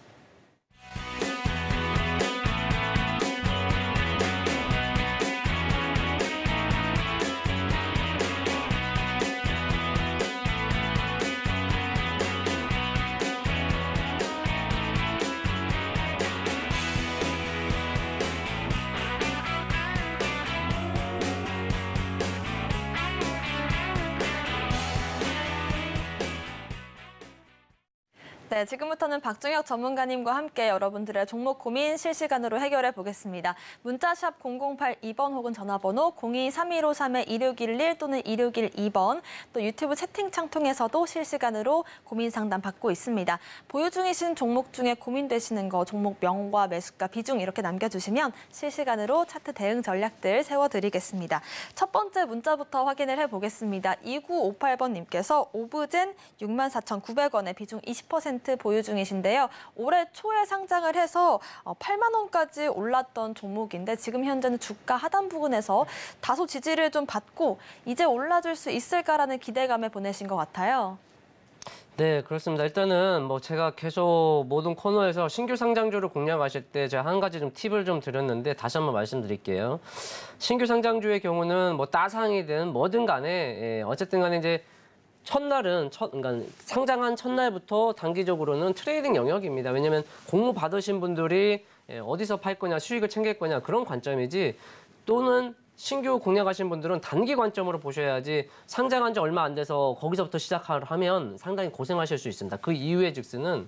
네, 지금부터는 박중혁 전문가님과 함께 여러분들의 종목 고민 실시간으로 해결해 보겠습니다. 문자샵 0082번 혹은 전화번호 023153-2611 또는 2612번 또 유튜브 채팅창 통해서도 실시간으로 고민 상담 받고 있습니다. 보유 중이신 종목 중에 고민되시는 거 종목 명과 매수가 비중 이렇게 남겨주시면 실시간으로 차트 대응 전략들 세워드리겠습니다. 첫 번째 문자부터 확인을 해보겠습니다. 2958번님께서 오브젠 64,900원에 비중 20% 보유 중이신데요. 올해 초에 상장을 해서 8만 원까지 올랐던 종목인데 지금 현재는 주가 하단 부분에서 다소 지지를 좀 받고 이제 올라줄 수 있을까라는 기대감을 보내신 것 같아요. 네, 그렇습니다. 일단은 제가 계속 모든 코너에서 신규 상장주를 공략하실 때 제가 한 가지 좀 팁을 좀 드렸는데 다시 한번 말씀드릴게요. 신규 상장주의 경우는 따상이든 뭐든 간에 어쨌든 간에 이제 그러니까 상장한 첫날부터 단기적으로는 트레이딩 영역입니다. 왜냐하면 공모 받으신 분들이 어디서 팔 거냐, 수익을 챙길 거냐 그런 관점이지, 또는 신규 공략하신 분들은 단기 관점으로 보셔야지, 상장한 지 얼마 안 돼서 거기서부터 시작하면 상당히 고생하실 수 있습니다. 그 이후에 즉스는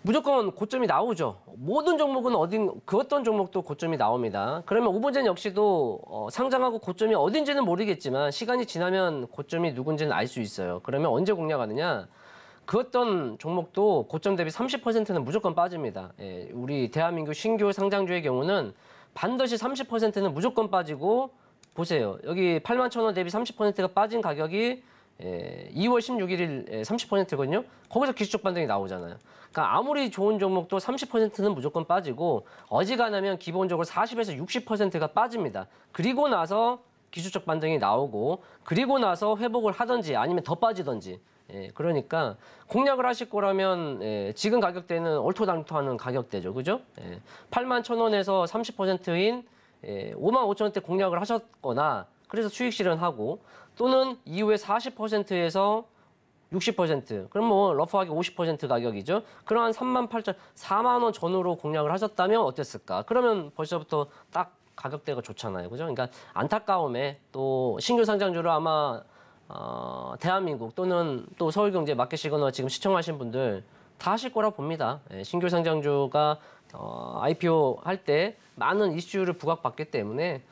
무조건 고점이 나오죠. 모든 종목은 그 어떤 종목도 고점이 나옵니다. 그러면 오버젠 역시도 상장하고 고점이 어딘지는 모르겠지만 시간이 지나면 고점이 누군지는 알 수 있어요. 그러면 언제 공략하느냐? 그 어떤 종목도 고점 대비 30%는 무조건 빠집니다. 예, 우리 대한민국 신규 상장주의 경우는 반드시 30%는 무조건 빠지고, 보세요. 여기 81,000원 대비 30%가 빠진 가격이 2월 16일 30%거든요. 거기서 기술적 반등이 나오잖아요. 그러니까 아무리 좋은 종목도 30%는 무조건 빠지고, 어지간하면 기본적으로 40에서 60%가 빠집니다. 그리고 나서 기술적 반등이 나오고, 그리고 나서 회복을 하든지 아니면 더 빠지든지. 그러니까 공략을 하실 거라면 지금 가격대는 얼토당토하는 가격대죠. 그죠? 81,000원에서 30%인 55,000원대 공략을 하셨거나, 그래서 수익 실현하고, 또는 이후에 40%에서 60%, 그럼 뭐 러프하게 50% 가격이죠. 그러한 38,000, 4만 원 전후로 공략을 하셨다면 어땠을까? 그러면 벌써부터 딱 가격대가 좋잖아요. 그죠? 그러니까 안타까움에 또 신규 상장주를 아마 대한민국 또는 또 서울경제 마켓 시그널 지금 시청하신 분들 다 하실 거라 봅니다. 신규 상장주가 IPO 할 때 많은 이슈를 부각받기 때문에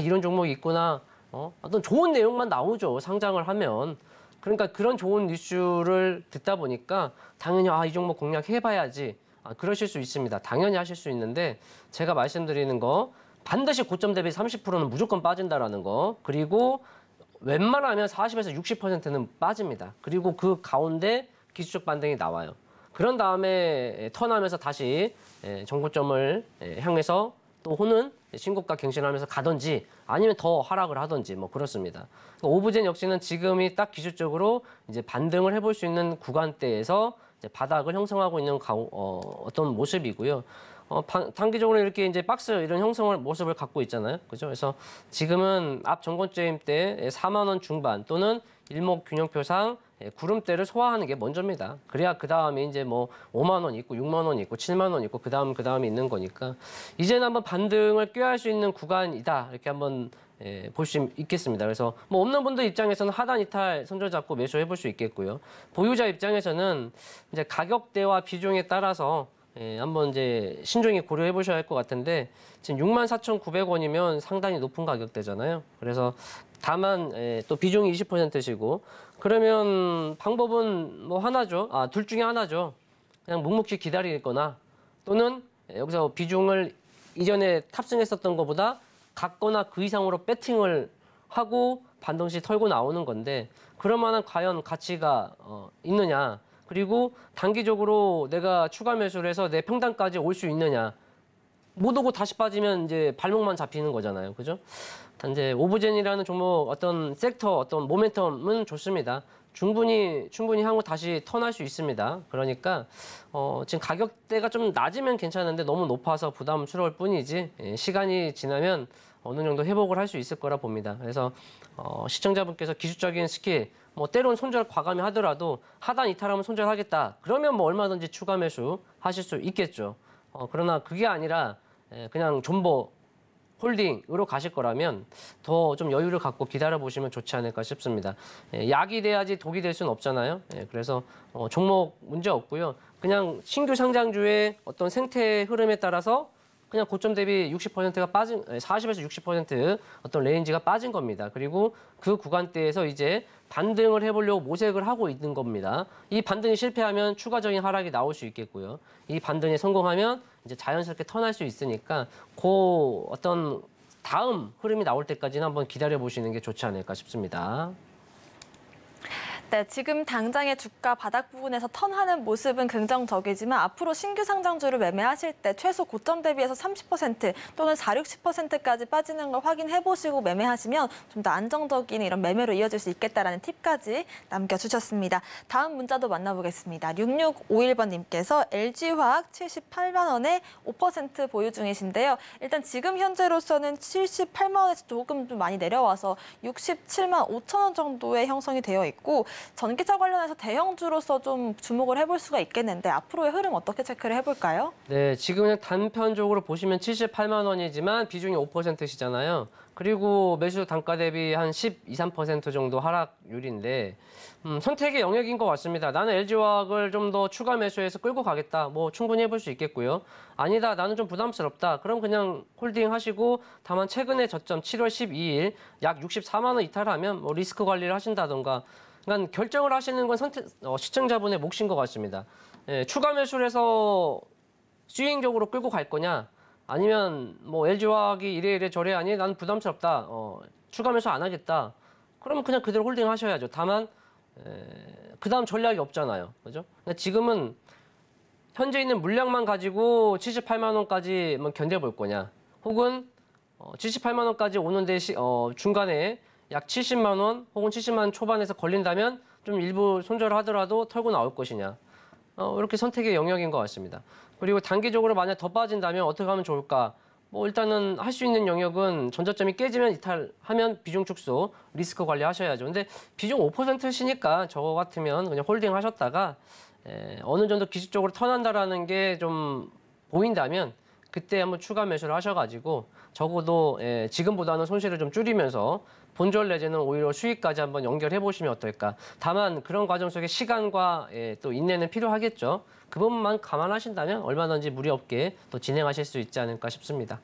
이런 종목이 있구나. 어떤 좋은 내용만 나오죠. 상장을 하면. 그러니까 그런 좋은 이슈를 듣다 보니까 당연히 이 종목 공략해봐야지. 그러실 수 있습니다. 당연히 하실 수 있는데, 제가 말씀드리는 거 반드시 고점 대비 30%는 무조건 빠진다라는 거, 그리고 웬만하면 40에서 60%는 빠집니다. 그리고 그 가운데 기술적 반등이 나와요. 그런 다음에 턴하면서 다시 정고점을 향해서 또 호는 신고가 갱신하면서 가든지 아니면 더 하락을 하든지 뭐 그렇습니다. 오브젠 역시는 지금이 딱 기술적으로 이제 반등을 해볼 수 있는 구간대에서 이제 바닥을 형성하고 있는 어떤 모습이고요. 단기적으로 이렇게 이제 박스 이런 모습을 갖고 있잖아요. 그죠? 그래서 지금은 앞 정권주임 때 4만 원 중반 또는 일목균형표상 구름대를 소화하는 게 먼저입니다. 그래야 그 다음에 이제 뭐 5만 원 있고 6만 원 있고 7만 원 있고 그 다음에 있는 거니까, 이제는 한번 반등을 꾀할 수 있는 구간이다, 이렇게 한번 볼 수 있겠습니다. 그래서 뭐 없는 분들 입장에서는 하단 이탈 손절 잡고 매수해 볼 수 있겠고요. 보유자 입장에서는 이제 가격대와 비중에 따라서 한번 이제 신중히 고려해 보셔야 할 것 같은데, 지금 64,900원이면 상당히 높은 가격대잖아요. 그래서 다만 또 비중이 20%시고, 그러면 방법은 뭐 하나죠. 둘 중에 하나죠. 그냥 묵묵히 기다리거나, 또는 여기서 비중을 이전에 탑승했었던 것보다 같거나 그 이상으로 배팅을 하고 반등시 털고 나오는 건데, 그럴 만한 과연 가치가 있느냐, 그리고 단기적으로 내가 추가 매수를 해서 내 평단까지 올 수 있느냐. 못 오고 다시 빠지면 이제 발목만 잡히는 거잖아요. 그죠? 이제 오브젠이라는 종목 어떤 섹터, 어떤 모멘텀은 좋습니다. 충분히 향후 다시 턴할 수 있습니다. 그러니까 지금 가격대가 좀 낮으면 괜찮은데 너무 높아서 부담스러울 뿐이지, 시간이 지나면 어느 정도 회복을 할 수 있을 거라 봅니다. 그래서 시청자분께서 기술적인 스킬, 뭐 때론 손절 과감히 하더라도 하단 이탈하면 손절하겠다, 그러면 뭐 얼마든지 추가 매수 하실 수 있겠죠. 그러나 그게 아니라 그냥 존버 홀딩으로 가실 거라면 더 좀 여유를 갖고 기다려 보시면 좋지 않을까 싶습니다. 약이 돼야지 독이 될 수는 없잖아요. 그래서 종목 문제 없고요. 그냥 신규 상장주의 어떤 생태 흐름에 따라서 그냥 고점 대비 60%가 빠진, 40에서 60% 어떤 레인지가 빠진 겁니다. 그리고 그 구간대에서 이제 반등을 해보려고 모색을 하고 있는 겁니다. 이 반등이 실패하면 추가적인 하락이 나올 수 있겠고요. 이 반등에 성공하면 이제 자연스럽게 턴할 수 있으니까 그 어떤 다음 흐름이 나올 때까지는 한번 기다려 보시는 게 좋지 않을까 싶습니다. 네, 지금 당장의 주가 바닥 부분에서 턴하는 모습은 긍정적이지만 앞으로 신규 상장주를 매매하실 때 최소 고점 대비해서 30% 또는 40~60%까지 빠지는 걸 확인해 보시고 매매하시면 좀 더 안정적인 이런 매매로 이어질 수 있겠다라는 팁까지 남겨주셨습니다. 다음 문자도 만나보겠습니다. 6651번님께서 LG화학 78만 원에 5% 보유 중이신데요. 일단 지금 현재로서는 78만 원에서 조금 좀 많이 내려와서 67만 5천 원 정도의 형성이 되어 있고 전기차 관련해서 대형주로서 좀 주목을 해볼 수가 있겠는데 앞으로의 흐름 어떻게 체크를 해볼까요? 네, 지금 그냥 단편적으로 보시면 78만 원이지만 비중이 5%시잖아요. 그리고 매수 단가 대비 한 12~13% 정도 하락률인데 선택의 영역인 것 같습니다. 나는 LG화학을 좀 더 추가 매수해서 끌고 가겠다. 뭐 충분히 해볼 수 있겠고요. 아니다, 나는 좀 부담스럽다. 그럼 그냥 홀딩 하시고 다만 최근의 저점 7월 12일 약 64만 원 이탈하면 뭐 리스크 관리를 하신다던가 그러니까 결정을 하시는 건 시청자분의 몫인 것 같습니다. 예, 추가 매수를 해서 스윙적으로 끌고 갈 거냐 아니면 뭐 LG화학이 이래 저래하니 난 부담스럽다. 추가 매수 안 하겠다. 그러면 그냥 그대로 홀딩 하셔야죠. 다만 그다음 전략이 없잖아요. 그죠? 그러니까 지금은 현재 있는 물량만 가지고 78만 원까지 견뎌볼 거냐 혹은 78만 원까지 오는데 중간에 약 70만 원 혹은 70만 원 초반에서 걸린다면 좀 일부 손절을 하더라도 털고 나올 것이냐. 이렇게 선택의 영역인 것 같습니다. 그리고 단기적으로 만약 더 빠진다면 어떻게 하면 좋을까? 뭐 일단은 할 수 있는 영역은 전저점이 깨지면 이탈하면 비중 축소, 리스크 관리하셔야죠. 근데 비중 5%시니까 저 같으면 그냥 홀딩 하셨다가 어느 정도 기술적으로 턴한다라는 게 좀 보인다면 그때 한번 추가 매수를 하셔가지고 적어도 지금보다는 손실을 좀 줄이면서 본절 내지는 오히려 수익까지 한번 연결해 보시면 어떨까. 다만 그런 과정 속에 시간과 또 인내는 필요하겠죠. 그 부분만 감안하신다면 얼마든지 무리 없게 또 진행하실 수 있지 않을까 싶습니다.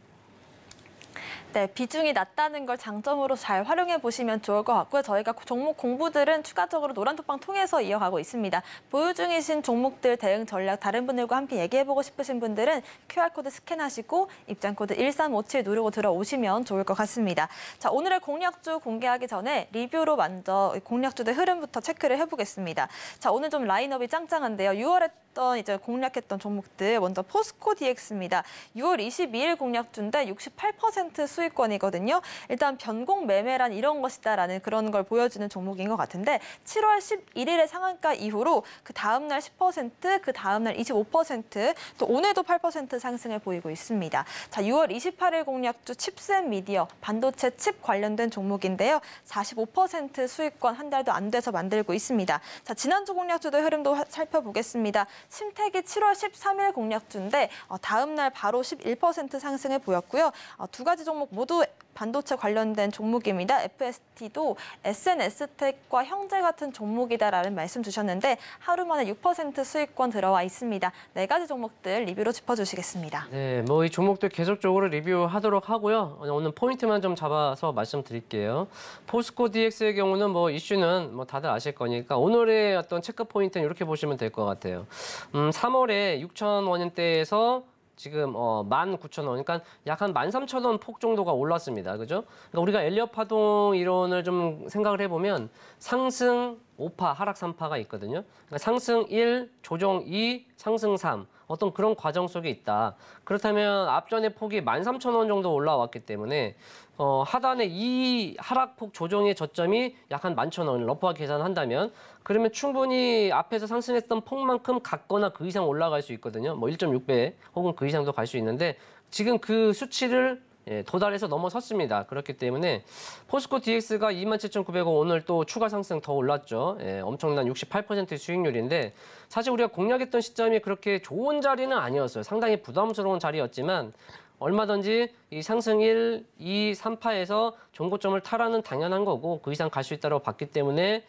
네, 비중이 낮다는 걸 장점으로 잘 활용해 보시면 좋을 것 같고요. 저희가 종목 공부들은 추가적으로 노란톡방 통해서 이어가고 있습니다. 보유 중이신 종목들 대응 전략 다른 분들과 함께 얘기해보고 싶으신 분들은 QR코드 스캔하시고 입장코드 1357 누르고 들어오시면 좋을 것 같습니다. 자, 오늘의 공략주 공개하기 전에 리뷰로 먼저 공략주들 흐름부터 체크를 해보겠습니다. 자, 오늘 좀 라인업이 짱짱한데요. 6월에 이제 공략했던 종목들 먼저 포스코 DX입니다. 6월 22일 공략주인데 68% 수익권이거든요. 일단 변공 매매란 이런 것이다라는 그런 걸 보여주는 종목인 것 같은데 7월 11일의 상한가 이후로 그 다음 날 10%, 그 다음 날 25%, 또 오늘도 8% 상승을 보이고 있습니다. 자, 6월 28일 공략주 칩셋 미디어 반도체 칩 관련된 종목인데요. 45% 수익권 한 달도 안 돼서 만들고 있습니다. 자, 지난주 공략주들 흐름도 살펴보겠습니다. 심택이 7월 13일 공략주인데 다음 날 바로 11% 상승을 보였고요. 두 가지 종목 모두 반도체 관련된 종목입니다. FST도 SNS텍과 형제 같은 종목이다라는 말씀 주셨는데 하루 만에 6% 수익권 들어와 있습니다. 네 가지 종목들 리뷰로 짚어주시겠습니다. 네, 뭐 이 종목들 계속적으로 리뷰하도록 하고요. 오늘 포인트만 좀 잡아서 말씀드릴게요. 포스코 DX의 경우는 뭐 이슈는 뭐 다들 아실 거니까 오늘의 어떤 체크 포인트는 이렇게 보시면 될 것 같아요. 3월에 6,000원대에서 지금 19,000원, 그러니까 약 한 13,000원 폭 정도가 올랐습니다. 그죠? 그러니까 우리가 엘리엇 파동 이론을 좀 생각을 해보면 상승 5파, 하락 3파가 있거든요. 그러니까 상승 1, 조정 2, 상승 3. 어떤 그런 과정 속에 있다. 그렇다면 앞전의 폭이 13,000원 정도 올라왔기 때문에 하단의 이 하락폭 조정의 저점이 약 한 11,000원 러프하게 계산한다면 그러면 충분히 앞에서 상승했던 폭만큼 갔거나 그 이상 올라갈 수 있거든요. 뭐 1.6배 혹은 그 이상도 갈 수 있는데 지금 그 수치를 도달해서 넘어섰습니다. 그렇기 때문에 포스코 DX가 27,900원 오늘 또 추가 상승 더 올랐죠. 엄청난 68% 수익률인데 사실 우리가 공략했던 시점이 그렇게 좋은 자리는 아니었어요. 상당히 부담스러운 자리였지만 얼마든지 이 상승 1, 2, 3파에서 종고점을 탈환은 당연한 거고 그 이상 갈 수 있다고 봤기 때문에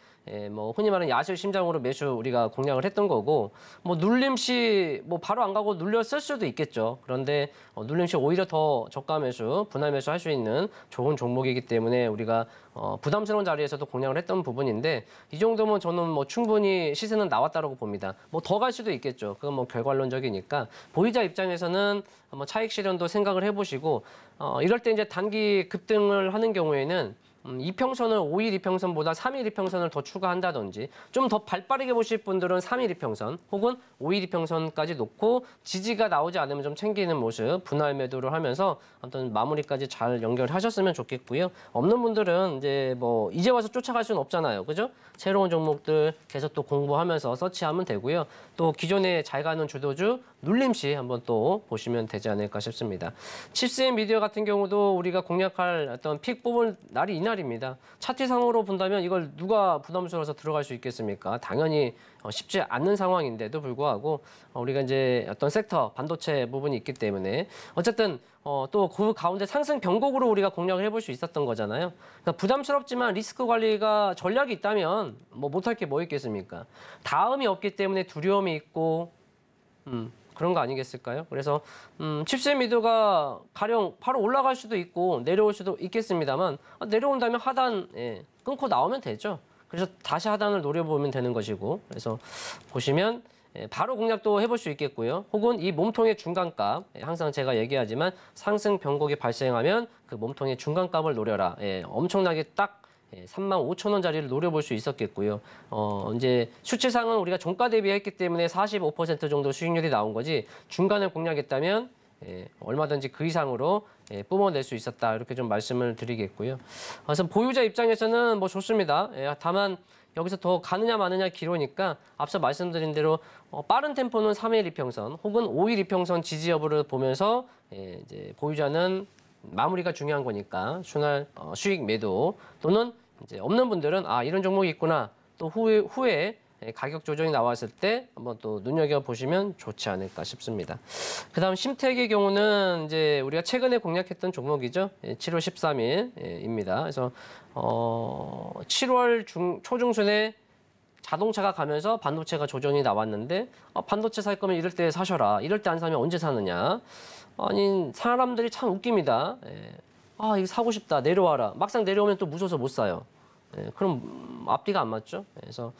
뭐 흔히 말하는 야수 심장으로 매수 우리가 공략을 했던 거고 뭐 눌림시 뭐 바로 안 가고 눌렸을 수도 있겠죠. 그런데 눌림시 오히려 더 저가 매수, 분할 매수 할 수 있는 좋은 종목이기 때문에 우리가 부담스러운 자리에서도 공략을 했던 부분인데 이 정도면 저는 뭐 충분히 시세는 나왔다고 봅니다. 뭐 더 갈 수도 있겠죠. 그건 뭐 결과론적이니까 보유자 입장에서는 뭐 차익 실현도 생각을 해보시고 이럴 때 이제 단기 급등을 하는 경우에는 이평선을 5일 이평선보다 3일 이평선을 더 추가한다든지 좀 더 발빠르게 보실 분들은 3일 이평선 혹은 5일 이평선까지 놓고 지지가 나오지 않으면 좀 챙기는 모습 분할 매도를 하면서 아무튼 마무리까지 잘 연결하셨으면 좋겠고요. 없는 분들은 이제 뭐 이제 와서 쫓아갈 수는 없잖아요. 그죠? 새로운 종목들 계속 또 공부하면서 서치하면 되고요. 또 기존에 잘 가는 주도주 눌림시 한번 또 보시면 되지 않을까 싶습니다. 칩스앤 미디어 같은 경우도 우리가 공략할 어떤 픽 뽑을 날이 이날입니다. 차트상으로 본다면 이걸 누가 부담스러워서 들어갈 수 있겠습니까? 당연히 쉽지 않는 상황인데도 불구하고 우리가 이제 어떤 섹터, 반도체 부분이 있기 때문에 어쨌든 또 그 가운데 상승 변곡으로 우리가 공략을 해볼 수 있었던 거잖아요. 그러니까 부담스럽지만 리스크 관리가 전략이 있다면 뭐 못할 게 뭐 있겠습니까? 다음이 없기 때문에 두려움이 있고 그런 거 아니겠을까요? 그래서 칩스앤 미드가 가령 바로 올라갈 수도 있고 내려올 수도 있겠습니다만 내려온다면 하단 끊고 나오면 되죠. 그래서 다시 하단을 노려보면 되는 것이고 그래서 보시면 바로 공략도 해볼 수 있겠고요. 혹은 이 몸통의 중간값 항상 제가 얘기하지만 상승 변곡이 발생하면 그 몸통의 중간값을 노려라. 엄청나게 딱 35,000원짜리를 노려볼 수 있었겠고요. 이제 수치상은 우리가 종가 대비했기 때문에 45% 정도 수익률이 나온 거지 중간을 공략했다면 얼마든지 그 이상으로 뿜어낼 수 있었다 이렇게 좀 말씀을 드리겠고요. 그래서 보유자 입장에서는 뭐 좋습니다. 다만 여기서 더 가느냐 마느냐 기로니까 앞서 말씀드린 대로 빠른 템포는 3일 이평선 혹은 5일 이평선 지지 여부를 보면서 이제 보유자는 마무리가 중요한 거니까 순할 수익 매도 또는 이제 없는 분들은 이런 종목이 있구나 또 후에 가격 조정이 나왔을 때 한번 또 눈여겨 보시면 좋지 않을까 싶습니다. 그다음 심택의 경우는 이제 우리가 최근에 공략했던 종목이죠. 7월 13일입니다. 그래서 7월 초중순에 자동차가 가면서 반도체가 조정이 나왔는데 반도체 살 거면 이럴 때 사셔라. 이럴 때 안 사면 언제 사느냐. 아니 사람들이 참 웃깁니다. 이거 사고 싶다. 내려와라. 막상 내려오면 또 무서워서 못 사요. 그럼 앞뒤가 안 맞죠. 그래서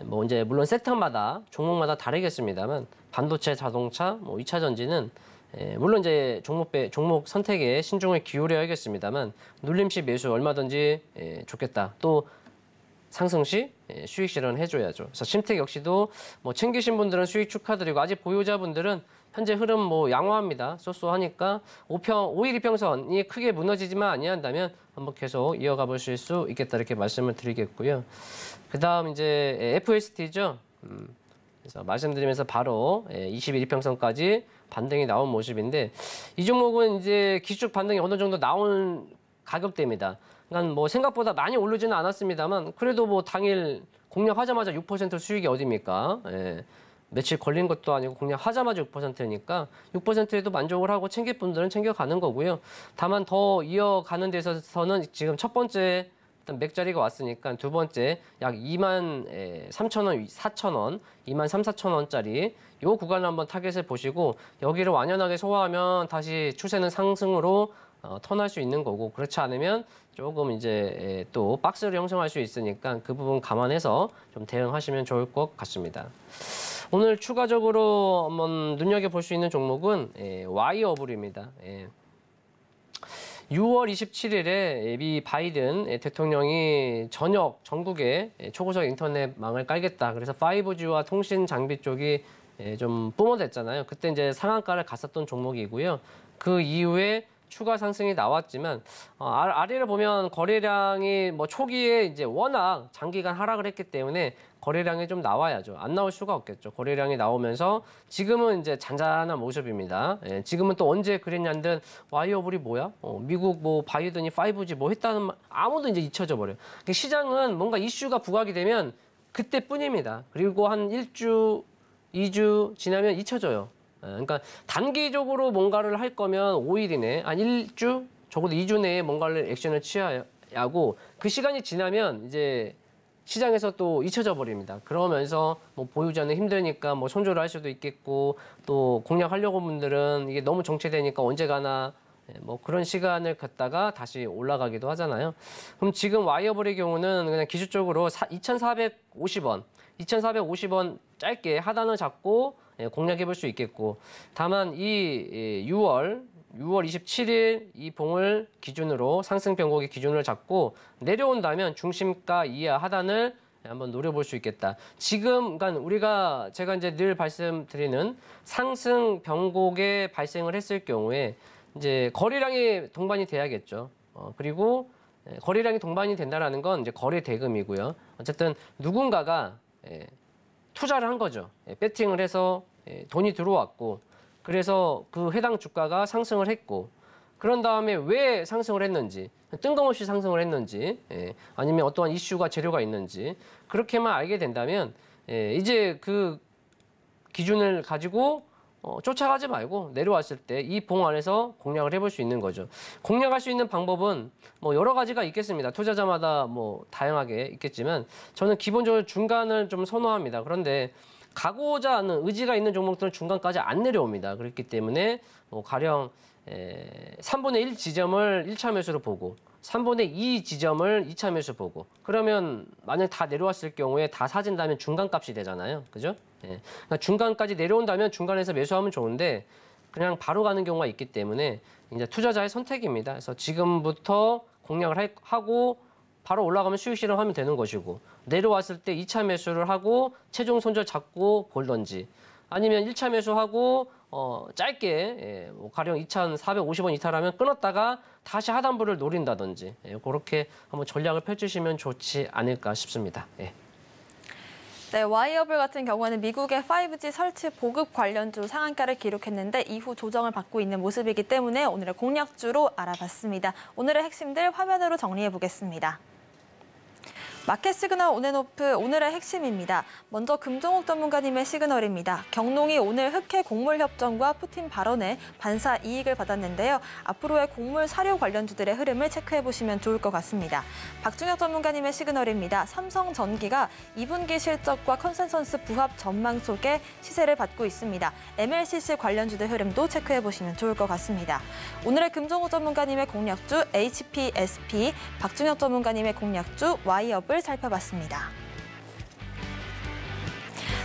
뭐 이제 물론 섹터마다 종목마다 다르겠습니다만 반도체, 자동차, 뭐 2차 전지는 물론 이제 종목 선택에 신중을 기울여야겠습니다만 눌림시 매수 얼마든지 좋겠다. 또 상승 시 수익 실현 해줘야죠. 그래서 심택 역시도 뭐 챙기신 분들은 수익 축하드리고 아직 보유자분들은 현재 흐름 뭐 양호합니다. 쏘쏘하니까 5일 이평선이 크게 무너지지만 아니한다면 한번 계속 이어가 보실 수 있겠다 이렇게 말씀을 드리겠고요. 그다음 이제 FST죠. 그래서 말씀드리면서 바로 20일 이평선까지 반등이 나온 모습인데 이 종목은 이제 기술적 반등이 어느 정도 나온 가격대입니다. 그러니까 뭐 생각보다 많이 오르지는 않았습니다만 그래도 뭐 당일 공략하자마자 6% 수익이 어딥니까? 며칠 걸린 것도 아니고 공략하자마자 6%니까 6%에도 만족을 하고 챙길 분들은 챙겨가는 거고요. 다만 더 이어가는 데 있어서는 지금 첫 번째 맥자리가 왔으니까 두 번째 약 23,000원, 4,000원, 23,000~4,000원짜리 이 구간을 한번 타겟을 보시고 여기를 완연하게 소화하면 다시 추세는 상승으로 턴할 수 있는 거고 그렇지 않으면 조금 이제 또 박스를 형성할 수 있으니까 그 부분 감안해서 좀 대응하시면 좋을 것 같습니다. 오늘 추가적으로 한번 눈여겨볼 수 있는 종목은 와이어블입니다. 6월 27일에 미 바이든 대통령이 전역 전국에 초고속 인터넷망을 깔겠다. 그래서 5G와 통신 장비 쪽이 좀 뿜어댔잖아요. 그때 이제 상한가를 갔었던 종목이고요. 그 이후에 추가 상승이 나왔지만 아래를 보면 거래량이 뭐 초기에 이제 워낙 장기간 하락을 했기 때문에 거래량이 좀 나와야죠. 안 나올 수가 없겠죠. 거래량이 나오면서 지금은 이제 잔잔한 모습입니다. 지금은 또 언제 그랬냐는 와이어블이 뭐야? 미국 뭐 바이든이 5G 뭐 했다는 말 아무도 이제 잊혀져 버려요. 시장은 뭔가 이슈가 부각이 되면 그때뿐입니다. 그리고 한 1주, 2주 지나면 잊혀져요. 그러니까 단기적으로 뭔가를 할 거면 5일이네, 한 1주, 적어도 2주 내에 뭔가를 액션을 취해야 하고 그 시간이 지나면 이제 시장에서 또 잊혀져 버립니다. 그러면서 뭐 보유자는 힘드니까 뭐 손절을 할 수도 있겠고 또 공략하려고 분들은 이게 너무 정체되니까 언제 가나 뭐 그런 시간을 갖다가 다시 올라가기도 하잖아요. 그럼 지금 와이어블의 경우는 그냥 기술적으로 2,450원, 2,450원 짧게 하단을 잡고 공략해 볼 수 있겠고 다만 이 6월 6월 27일 이 봉을 기준으로 상승 변곡의 기준을 잡고 내려온다면 중심가 이하 하단을 한번 노려볼 수 있겠다. 지금 그러니까 제가 이제 늘 말씀드리는 상승 변곡에 발생을 했을 경우에 이제 거래량이 동반이 돼야겠죠. 그리고 거래량이 동반이 된다라는 건 이제 거래 대금이고요. 어쨌든 누군가가 투자를 한 거죠. 배팅을 해서 돈이 들어왔고, 그래서 그 해당 주가가 상승을 했고, 그런 다음에 왜 상승을 했는지, 뜬금없이 상승을 했는지, 아니면 어떠한 이슈가 재료가 있는지 그렇게만 알게 된다면 이제 그 기준을 가지고 쫓아가지 말고 내려왔을 때 이 봉 안에서 공략을 해볼 수 있는 거죠. 공략할 수 있는 방법은 뭐 여러 가지가 있겠습니다. 투자자마다 뭐 다양하게 있겠지만 저는 기본적으로 중간을 좀 선호합니다. 그런데 가고자 하는 의지가 있는 종목들은 중간까지 안 내려옵니다. 그렇기 때문에 가령 3분의 1 지점을 1차 매수로 보고 3분의 2 지점을 2차 매수 보고, 그러면 만약 다 내려왔을 경우에 다 사진다면 중간값이 되잖아요. 그죠? 그러니까 중간까지 내려온다면 중간에서 매수하면 좋은데 그냥 바로 가는 경우가 있기 때문에 이제 투자자의 선택입니다. 그래서 지금부터 공략을 하고 바로 올라가면 수익 실현하면 되는 것이고, 내려왔을 때 2차 매수를 하고 최종 손절 잡고 볼던지, 아니면 1차 매수하고 짧게 가령 2,450원 이탈하면 끊었다가 다시 하단부를 노린다든지 그렇게 한번 전략을 펼치시면 좋지 않을까 싶습니다. 네, 와이어블 같은 경우에는 미국의 5G 설치 보급 관련주 상한가를 기록했는데 이후 조정을 받고 있는 모습이기 때문에 오늘의 공략주로 알아봤습니다. 오늘의 핵심들 화면으로 정리해 보겠습니다. 마켓 시그널 온앤오프 오늘의 핵심입니다. 먼저 금종욱 전문가님의 시그널입니다. 경농이 오늘 흑해 곡물 협정과 푸틴 발언에 반사 이익을 받았는데요. 앞으로의 곡물 사료 관련주들의 흐름을 체크해 보시면 좋을 것 같습니다. 박준혁 전문가님의 시그널입니다. 삼성전기가 2분기 실적과 컨센서스 부합 전망 속에 시세를 받고 있습니다. MLCC 관련주들 흐름도 체크해 보시면 좋을 것 같습니다. 오늘의 금종욱 전문가님의 공략주 HPSP, 박준혁 전문가님의 공략주 와이어블 살펴봤습니다.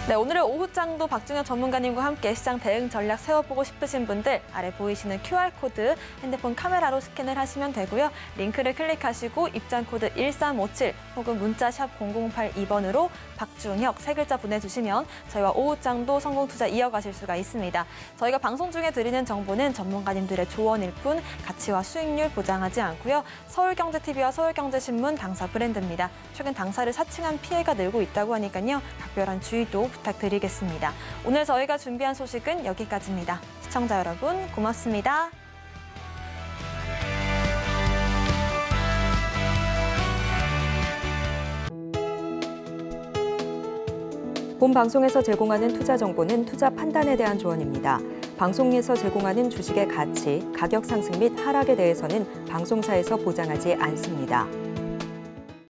네, 오늘의 오후장도 박준혁 전문가님과 함께 시장 대응 전략 세워보고 싶으신 분들 아래 보이시는 QR코드 핸드폰 카메라로 스캔을 하시면 되고요. 링크를 클릭하시고 입장코드 1357 혹은 문자 샵 0082번으로 박준혁 세 글자 보내주시면 저희와 오후장도 성공투자 이어가실 수가 있습니다. 저희가 방송 중에 드리는 정보는 전문가님들의 조언일 뿐 가치와 수익률 보장하지 않고요. 서울경제TV와 서울경제신문 당사 브랜드입니다. 최근 당사를 사칭한 피해가 늘고 있다고 하니까요. 각별한 주의도 부탁드리겠습니다. 오늘 저희가 준비한 소식은 여기까지입니다. 시청자 여러분 고맙습니다. 본 방송에서 제공하는 투자 정보는 투자 판단에 대한 조언입니다. 방송에서 제공하는 주식의 가치, 가격 상승 및 하락에 대해서는 방송사에서 보장하지 않습니다.